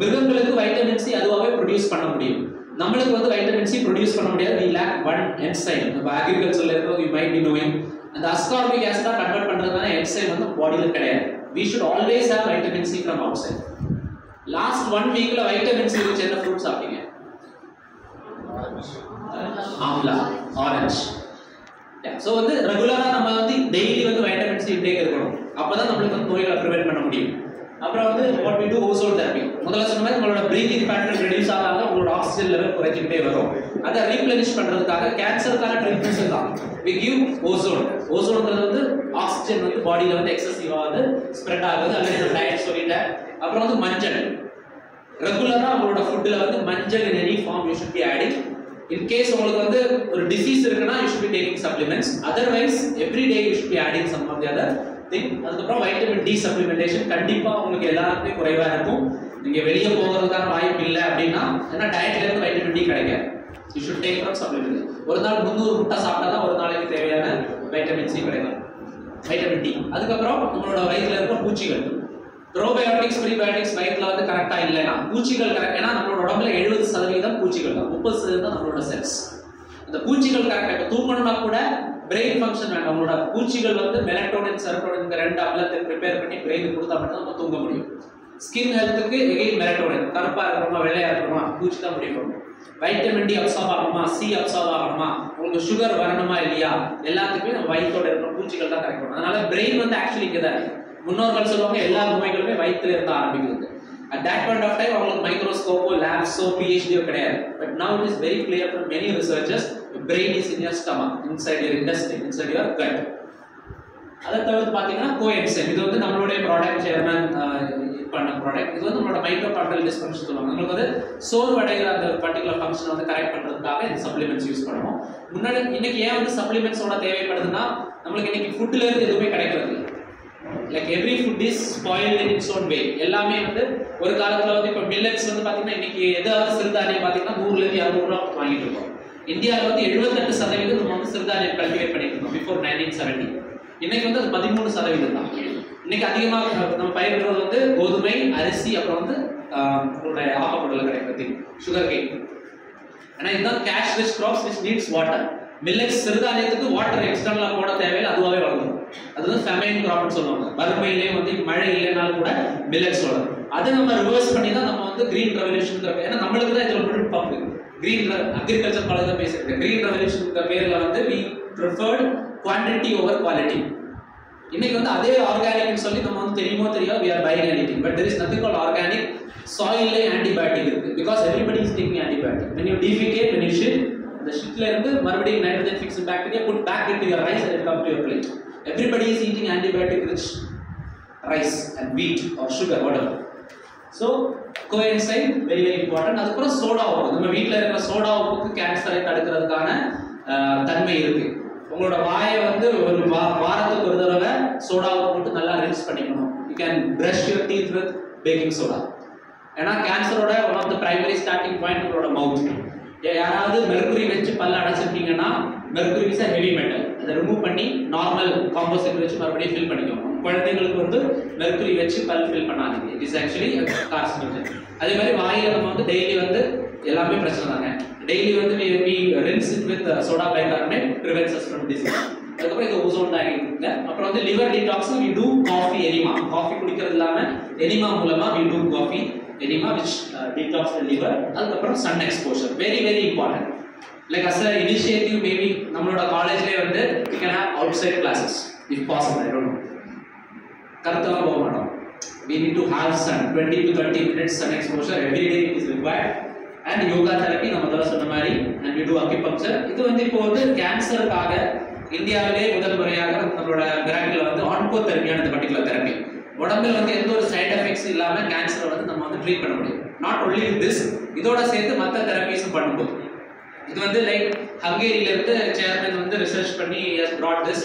மிருகங்களுக்கு வைட்டமின் சி அதுவாகவே ப்ரொடியூஸ் பண்ண முடியும். நம்மளுக்கு வந்து வைட்டமின் சி ப்ரொடியூஸ் பண்ண முடியாது. We lack one enzyme. நம்ம அக்ரிகல்ச்சர்ல இருக்கிறது you might be knowing. அந்த ascorbic acid கன்வெர்ட் பண்றதுக்கான என்சைம் வந்து பாடியில கிடையாது. We should always have vitamin C from outside. Last 1 weekல வைட்டமின் சி வச்சு என்ன ஃப்ரூட் சாப்பிட்டீங்க? ஆம்லா, ஆரஞ்சு. சோ வந்து ரெகுலரா நம்ம வந்து டெய்லி வந்து வைட்டமின் சி இன்டேக் இருக்கணும். அப்பதான் நம்மளுக்கு வந்து நோய்களை ப்ரிவென்ட் பண்ண முடியும். அப்புறம் வந்து what we do ozone therapy. முதல்ல சொன்ன மாதிரி உங்களோட பிரீதிங் பேட்டர்ன் ரெடியூஸ் ஆகாம உங்களோட ஆக்சிஜன் லெவல் குறைஞ்சிட்டே வரும். அதை ரீப்ளனிஷ் பண்றதுக்காக கேன்சருக்கான ட்ரீட்மெண்ட்ஸ் தான் we give ஓசோன். ஓசோன்ங்கிறது வந்து ஆக்சிஜன் வந்து பாடியில வந்து எக்ஸசிவா வந்து ஸ்ப்ரெட் ஆகுது. அல்லது டயட் சொல்லிட்டேன். அப்புறம் வந்து மஞ்சள் ரெகுலரா உங்களோட ஃபுட்ல வந்து மஞ்சள் in any form you should be adding. In case உங்களுக்கு வந்து ஒரு டிசீஸ் இருக்குன்னா you should be taking supplements. Otherwise every day you should be adding some of the other thing. அதுக்கப்புறம் வைட்டமின் டி சப்ளிமெண்டேஷன் கண்டிப்பா உங்களுக்கு எல்லாருக்குமே குறைவா இருக்கும். நீங்க வெளியே போகிறதுக்கான வாய்ப்பு இல்லை அப்படின்னா ஏன்னா டயட்ல இருந்து வைட்டமின் டி கிடைக்காது. You should take from supplement. ஒரு நாள் 300 முட்டை சாப்பிட்டா தான் ஒரு நாளைக்கு தேவையான வைட்டமின் சி கிடைக்கும், வைட்டமின் டி. அதுக்கப்புறம் நம்மளோட வயிற்றுல இருக்கிற பூச்சிகள், ப்ரோபயோட்டிக்ஸ் ப்ரீபயோட்டிக்ஸ் வயிற்றுல வந்து கரெக்டா இல்லைன்னா பூச்சிகள் கரெக்ட். ஏன்னா நம்மளோட உடம்புல 70% பூச்சிகள் தான், 30% தான் நம்மளோட செல்ஸ். அந்த பூச்சிகள் கரெக்டா இப்போ தூங்கணும்னா கூட பிரெயின் ஃபங்க்ஷன் வேணும். நம்மளோட பூச்சிகள் வந்து மெலட்டோனின் செரோட்டோனின் இந்த 2 அமிலத்தை ப்ரிப்பேர் பண்ணி பிரெயின் கொடுத்தா மட்டும் நம்ம தூங்க முடியும். ஸ்கின் ஹெல்த்துக்கு எகைன் மெலட்டோனின், கருப்பா இருக்கிறோமா வெள்ளையா இருக்கிறோமா பூச்சி தான் முடியும். வைட்டமின் டி அப்சார்ப் ஆகணுமா, சி அப்சார்ப் ஆகணுமா, உங்களுக்கு சுகர் வரணுமா இல்லையா, எல்லாத்துக்குமே நம்ம வயிற்றோட இருக்கிற பூச்சிகள் தான் கரெக்ட் பண்ணும். அதனால பிரெயின் வந்து ஆக்சுவலி இங்கே தான் இருக்கு. முன்னோர்கள் சொல்லுவாங்க எல்லா நோய்களுமே வயிற்றுல இருந்து ஆரம்பிக்கிறது. At that point of time அவங்களுக்கு மைக்ரோஸ்கோப்போ லேப்ஸோ பிஹெச்டியோ கிடையாது. But now it is very clear from many researchers the brain is in your stomach, inside your intestine, inside your gut. அதை தவிர்த்து பார்த்தீங்கன்னா கோஎன்சைம், இது வந்து நம்மளுடைய ப்ராடக்ட் சேர்மன் பண்ண ப்ராடக்ட். இது வந்து நம்மளோட மைக்ரோபாட்ரல் டிஸ்ஃபங்க்ஷன் சொல்லுவாங்க. நம்மளுக்கு வந்து சோர்வடைகிற அந்த பர்டிகுலர் ஃபங்க்ஷனை வந்து கரெக்ட் பண்ணுறதுக்காக இந்த சப்ளிமெண்ட்ஸ் யூஸ் பண்ணுவோம். முன்னாடி இன்னைக்கு ஏன் வந்து சப்ளிமெண்ட்ஸோட தேவைப்படுதுன்னா நம்மளுக்கு இன்னைக்கு ஃபுட்ல இருந்து எதுவுமே கிடைக்கிறது. Like every food is spoilt in its own way. எல்லாமே வந்து ஒரு காலத்துல வந்து இப்போ மில்லட்ஸ் வந்து பாத்தீங்கன்னா இன்னைக்கு ஏதாவது சிறுதானியம் பாத்தீங்கன்னா 100 to 200 ரூபா வாங்கிட்டு இருக்கோம். இந்தியாவில் வந்து 78% நம்ம வந்து சிறுதானியம் கல்டிவேட் பண்ணிட்டு இருக்கோம் பிஃபோர் 1970. இன்னைக்கு வந்து அது 13% தான். இன்னைக்கு அதிகமாக நம்ம பயிரிடுறது வந்து கோதுமை, அரிசி, அப்புறம் வந்து நம்மளுடைய ஆப்பப்பொருள் கிடைக்கிறது சுகர் கேன். ஆனா இதுதான் cash rich crops which needs water. Millets சிறுதானியத்துக்கு வாட்டர் எக்ஸ்டர்னலா போட தேவையில்லை, அதுவாகவே வளரும். அது வந்து ஃபெமைன் கிராப்னு சொல்லுவாங்க. வறுமையிலே வந்து மழை இல்லைனாலும் கூட மில்லட்ஸ் வளரும். அதை நம்ம ரிவர்ஸ் பண்ணி தான் நம்ம வந்து கிரீன் ரெவல்யூஷன், ஏன்னா நம்மளுக்கு தான் இதுல ஒரு பங்கு. கிரீன் அக்ரிகல்ச்சர் காலேஜ் தான் பேசியிருக்கேன். கிரீன் ரெவல்யூஷன் பேர்ல வந்து we preferred quantity over quality. இன்னைக்கு வந்து அதே ஆர்கானிக்னு சொல்லி நம்ம வந்து தெரியுமோ தெரியாது we are buying anything, but there is nothing called organic. சாயில்ல ஆன்டிபயோட்டிக் இருக்கு because everybody is taking antibiotic. When you defecate, when you shit, the shitல இருந்து மறுபடியும் nitrogen fixing bacteria put back into your rice and it come to your plate. Everybody is eating antibiotic rich rice and wheat or sugar whatever. So coenzyme very very important. அதுக்கப்புறம் soda உப்பு. நம்ம வீட்ல இருக்கிற soda உப்புக்கு கேன்சரை தடுக்கிறதுக்கான தன்மை இருக்கு. உங்களோட வாயை வந்து ஒரு வாரத்துக்கு ஒரு தடவை சோடா உப்பு போட்டு நல்லா ரின்ஸ் பண்ணிக்கணும். You can brush your teeth with baking soda. ஏன்னா கேன்சரோட one of the primary starting point உங்களோட மவுத். யாராவது மெர்க்குரி வச்சு பல்ல அடைச்சிருக்கீங்கன்னா மெர்க்குரி இஸ் ஹெவி மெட்டல், அதை ரிமூவ் பண்ணி நார்மல் காம்போசிட் வச்சு மறுபடியும் ஃபில் பண்ணிக்கோங்க. குழந்தைங்களுக்கு வந்து மெர்க்குரி வச்சு பல் ஃபில் பண்ணாதீங்க. It is actually carcinogen. அதே மாதிரி வாயில நம்ம வந்து டெய்லி வந்து எல்லாமே பிரச்சனை தாங்க. டெய்லி வந்து we rinse it with soda bicarbonate prevents us from disease. அதுக்கப்புறம் இது ஓசோன் தான் இருக்குங்க. அப்புறம் வந்து liver detox we do coffee enema. Coffee குடிக்கிறது இல்லாம எனிமா மூலமா we do coffee enema which detox the liver. அதுக்கப்புறம் sun exposure very very important. Like as an initiative maybe நம்மளோட காலேஜ்லயே வந்து we can have outside classes if possible. I don't know. கருத்தெல்லாம் போக மாட்டோம். We need to have sun 20 to 30 minutes sun exposure every day is required. And yoga therapy நம்ம முதல்ல சொன்ன மாதிரி and we do acupuncture. இது வந்து இப்போ வந்து கேன்சருக்காக இந்தியாவிலே முதல் முறையாக நம்மளோட மிராக்கிள் வந்து ஆன்கோ தெரப்பியான இந்த பர்டிகுலர் தெரப்பி. உடம்புல வந்து எந்த ஒரு சைடு எஃபெக்ட்ஸ் இல்லாம கேன்சரை வந்து நம்ம வந்து ட்ரீட் பண்ண முடியும். நாட் ஒன்லி திஸ், இதோட சேர்த்து மற்ற தெரப்பிஸும் பண்ணும்போது இது வந்து லைக் ஹங்கேரியில இருந்து சேர்மன் வந்து ரிசர்ச் பண்ணி has brought this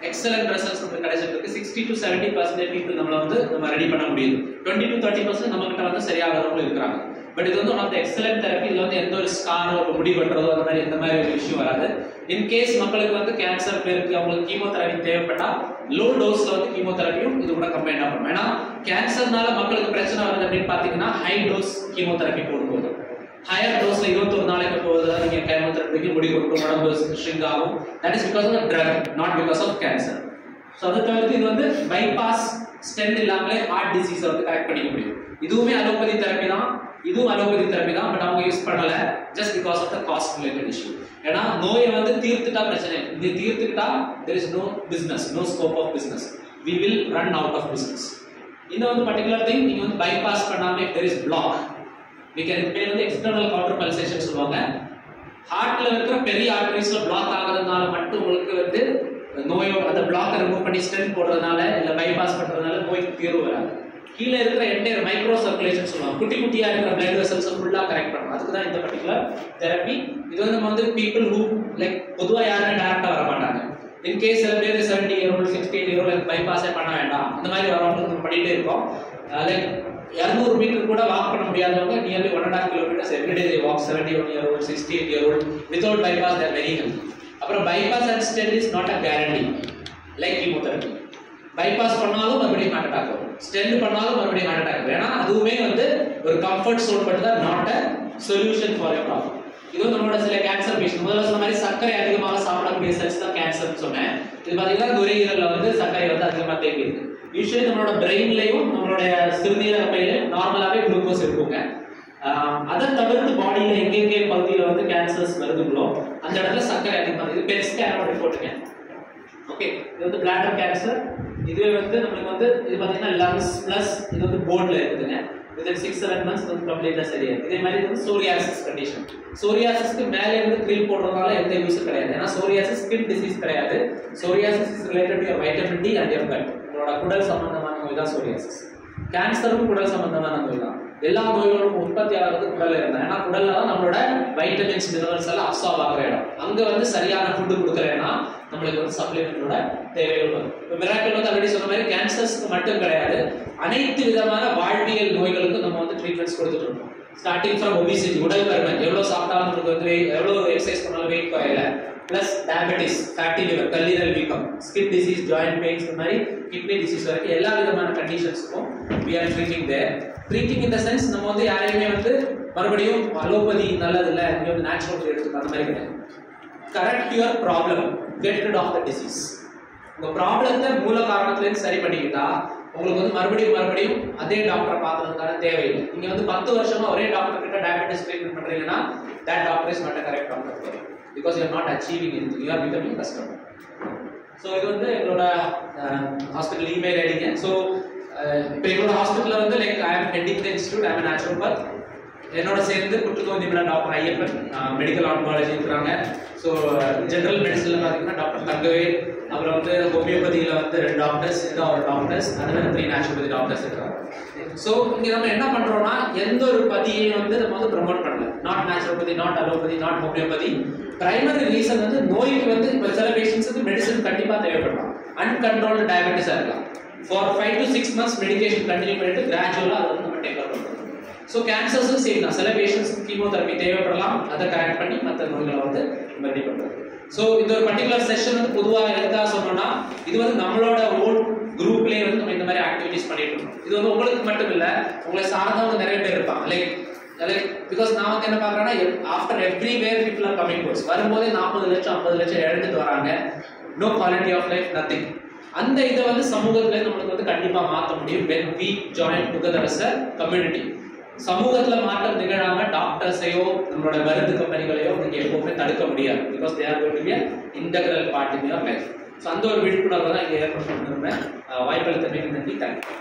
excellent results நமக்கு கிடைச்சிருக்கு. 60 to 70% people நம்மள வந்து நம்ம ரெடி பண்ண முடியுது. 20 to 30% நம்ம கிட்ட வந்து சரியாகிறவங்க இருக்காங்க. பட் இது வந்து one of the excellent therapy. இதுல வந்து எந்த ஒரு ஸ்காரோ முடி வெட்டுறதோ அந்த மாதிரி எந்த மாதிரி ஒரு இஷ்யூ வராது. இன் கேஸ் மக்களுக்கு வந்து கேன்சர் இருக்கு, அவங்களுக்கு கீமோதெரப்பி தேவைப்பட்டா லோ டோஸ்ல வந்து கீமோதெரப்பியும் இது கூட கம்பைன் பண்ணும். ஏன்னா கேன்சர்னால மக்களுக்கு பிரச்சனை வருது அப்படின்னு பாத்தீங்கன்னா ஹை டோஸ் கீமோதெரப்பி போடும்போது ஹையர் டோஸ்ல 21 நாளைக்கு போகுது நீங்க கீமோதெரப்பிக்கு முடி கொட்டும், உடம்பு ஷ்ரிங்க் ஆகும். That is because of the drug, not because of cancer. So அதை தவிர்த்து இது வந்து பைபாஸ் ஸ்டென்ட் இல்லாமலே ஹார்ட் டிசீஸை வந்து கரெக்ட் பண்ணிக்க முடியும். இதுவுமே அலோபதி தெரப்பி தான், இதுவும் அலோபதி தெரப்பி தான். பட் அவங்க யூஸ் பண்ணல just because of the cost related issue. ஏன்னா நோயை வந்து தீர்த்துட்டா பிரச்சனை, இது தீர்த்துக்கிட்டா there is no business, no scope of business. We will run out of business. இன்னும் வந்து பர்டிகுலர் திங், நீங்க வந்து பைபாஸ் பண்ணாம if there is block, we can பேர் வந்து எக்ஸ்டர்னல் கவுண்டர் பல்சேஷன் சொல்லுவாங்க. ஹார்ட்ல இருக்கிற பெரிய ஆர்டரிஸ்ல பிளாக் ஆகுறதுனால மட்டும் உங்களுக்கு வந்து நோயோ அந்த பிளாக்கை ரிமூவ் பண்ணி ஸ்டென்ட் போடுறதுனால இல்ல பைபாஸ் பண்றதுனால நோய்க்கு தீர்வு வராது. கீழே இருக்கிற என்டையர் மைக்ரோ சர்க்குலேஷன் சொல்லுவாங்க, குட்டி குட்டியா இருக்கிற பிளட் வெசல்ஸ் ஃபுல்லா கரெக்ட் பண்ணும். அதுக்கு தான் இந்த பர்டிகுலர் தெரப்பி. இது வந்து நம்ம வந்து பீப்புள் ஹூ லைக் பொதுவா யாருமே டைரக்டா வர மாட்டாங்க. இன் கேஸ் சில பேர் 70 year old 68 year old பைபாஸே பண்ண வேண்டாம் அந்த மாதிரி வரவங்களுக்கு நம்ம பண்ணிட்டே இருக்கோம். லைக் 200 மீட்டர் கூட வாக் பண்ண முடியாதவங்க nearly 1.5 kilometres everyday they walk. 71-year-old, 68-year-old without bypass they are very healthy. அப்புறம் bypass and stent is not a guarantee like chemotherapy. bypass பண்ணாலும் மறுபடியும் ஹார்ட் அட்டாக் வரும், ஸ்டென்ட் பண்ணாலும் மறுபடியும் ஹார்ட் அட்டாக் வரும். ஏன்னா அதுவுமே வந்து ஒரு கம்ஃபர்ட் சோன் பட் தான், not a solution for a problem. இது நம்மளோட சில கேன்சர் பேஷண்ட் முதல்ல சொன்ன மாதிரி சர்க்கரை அதிகமாக சாப்பிடக்கூடிய செல்ஸ் தான் கேன்சர்னு சொன்னேன். இது பார்த்தீங்கன்னா நுரையீரலில் வந்து சர்க்கரை வந்து அதிகமாக தேங்கி இருக்கு. யூஸ்வலி நம்மளோட பிரெயின்லையும் நம்மளுடைய சிறுநீரக பையிலையும் நார்மலாகவே குளுக்கோஸ் இருக்குங்க. அதை தவிர்த்து பாடியில் எங்கெங்கே பகுதியில் வந்து கேன்சர்ஸ் வருதுங்களோ அந்த இடத்துல சர்க்கரை அதிகமாக. இது பெட் ஸ்கேனோட ரிப்போர்ட்டுங்க. ஓகே, இது வந்து பிளாடர் கேன்சர். இதுவே வந்து நம்மளுக்கு வந்து இது பார்த்தீங்கன்னா லங்ஸ் ப்ளஸ் இது வந்து போன்ல இருக்குதுங்க. within 6-7 months வந்து கம்ப்ளீட்டா சரியாயிடும். இதே மாதிரி வந்து சோரியாசிஸ் கண்டிஷன். சோரியாசிஸ்க்கு மேலே இருந்து க்ரீம் போடுறதுனால எந்த யூஸும் கிடையாது. ஏன்னா சோரியாசிஸ் ஸ்கின் டிசீஸ் கிடையாது. Psoriasis is related to your vitamin D and your gut. உங்களோட குடல் சம்பந்தமான நோய் தான் சோரியாசிஸ். கேன்சரும் குடல் சம்பந்தமான நோய் தான். எல்லா நோய்களும் உற்பத்தி ஆகிறது குடல்ல இருந்தா. ஏன்னா குடல்ல தான் நம்மளோட வைட்டமின்ஸ் மினரல்ஸ் எல்லாம் அப்சார்ப் ஆகிற இடம். அங்க வந்து சரியான ஃபுட்டு கொடுக்கலன்னா நம்மளுக்கு வந்து சப்ளிமெண்டோட தேவைகள் வரும். இப்போ மிராக்கிள் வந்து ஆல்ரெடி சொன்ன மாதிரி கேன்சர்ஸ்க்கு மட்டும் கிடையாது, அனைத்து விதமான வாழ்வியல் நோய்களுக்கும் நம்ம வந்து ட்ரீட்மெண்ட்ஸ் கொடுத்துட்டு இருக்கோம். ஸ்டார்டிங் ஃப்ரம் ஒபிசிட்டி, உடல் பருமன், எவ்வளோ சாப்பிட்டாலும் நமக்கு வந்து எவ்வளோ எக்ஸசைஸ் பண்ணாலும் வெயிட் குறையல, பிளஸ் டயபெட்டிஸ், ஃபேட்டி லிவர், கல்லீரல் வீக்கம், ஸ்கின் டிசீஸ், ஜாயிண்ட் பெயின்ஸ், இந்த மாதிரி கிட்னி டிசீஸ் வரைக்கும் எல்லா விதமான கண்டிஷன்ஸுக்கும் we are treating there. Treating in the sense நம்ம வந்து யாரையுமே வந்து மறுபடியும் அலோபதி நல்லது இல்லை, இங்கே வந்து நேச்சுரல் எடுத்துக்கணும் அந்த மாதிரி கிடையாது. Correct your problem, get rid of the disease. உங்கள் ப்ராப்ளத்தை மூல காரணத்துலேருந்து சரி பண்ணிக்கிட்டா உங்களுக்கு வந்து மறுபடியும் அதே டாக்டரை பார்க்கறதுக்கான தேவையில்லை. நீங்கள் வந்து 10 வருஷமா ஒரே டாக்டர் கிட்ட டயபெட்டிஸ் ட்ரீட்மெண்ட் பண்ணுறீங்கன்னா that doctor is not a correct doctor for you because you are not achieving anything, you are becoming a customer. So இது வந்து எங்களோட ஹாஸ்பிட்டல் இமெயில் ஐடிங்க. ஸோ இப்போ எங்களோட ஹாஸ்பிட்டலில் வந்து லைக் ஐ ஆம் ஹெட்டிங் த இன்ஸ்டியூட், ஐ ஆம் நேச்சுரோபத். என்னோட சேர்ந்து புற்றுநோய் டாக்டர் ஐயப்பன் மெடிக்கல் ஆன்காலஜி இருக்கிறாங்க. ஸோ ஜென்ரல் மெடிசனில் பார்த்தீங்கன்னா டாக்டர் தங்கவேல், அப்புறம் வந்து ஹோமியோபதியில் வந்து 2 டாக்டர்ஸ், இந்த ஒரு டாக்டர்ஸ், அது வந்து 3 நேச்சுரோபதி டாக்டர்ஸ் இருக்கிறாங்க. ஸோ இங்கே நம்ம என்ன பண்ணுறோம்னா எந்த ஒரு பதியையும் வந்து நம்ம வந்து ப்ரமோட் பண்ணல. Not naturopathy, not allopathy, not homeopathy. Primary reason வந்து நோய்க்கு வந்து இப்போ சில பேஷண்ட்ஸுக்கு மெடிசன் கண்டிப்பாக தேவைப்படலாம். அன்கண்ட்ரோல்டு டயபெட்டிஸாக இருக்கலாம். For 5 to 6 months medication continue பண்ணிட்டு கிராஜுவலாக அதை வந்து நம்ம டேக் அவுட் பண்ணுறோம். ஸோ கேன்சர்ஸும் சேம் தான். சில பேஷண்ட்ஸ்க்கு கீமோதெரபி தேவைப்படலாம், அதை கரெக்ட் பண்ணி மற்ற நோய்களை வந்து ரெடி பண்ணுறது. ஸோ இந்த ஒரு பர்டிகுலர் செஷன் வந்து பொதுவாக எதுக்காக சொன்னோம்னா இது வந்து நம்மளோட ஓன் குரூப்லேயே வந்து நம்ம இந்த மாதிரி ஆக்டிவிட்டிஸ் பண்ணிட்டு இருக்கோம். இது வந்து உங்களுக்கு மட்டும் இல்லை, உங்களை சார்ந்தவங்க நிறைய பேர் இருப்பாங்க. லைக் பிகாஸ் நான் வந்து என்ன பார்க்குறேன்னா after everywhere people are coming course வரும்போதே 40 லட்சம் 50 லட்சம் இழந்துட்டு வராங்க. No quality of life, nothing. அந்த இதை வந்து சமூகத்தில் நம்மளுக்கு வந்து கண்டிப்பாக மாற்ற முடியும் when we join together as a community. சமூகத்தில் மாற்றம் நிகழாம டாக்டர்ஸையோ நம்மளோட மருந்து கம்பெனிகளையோ நீங்க எப்பவுமே தடுக்க முடியாது. Because they are going to be an integral part in your life. So அந்த ஒரு விழிப்புணர்வு தான் இங்கே ஏற்படுத்த வாய்ப்பளித்தமைக்கு நன்றி. தேங்க்யூ.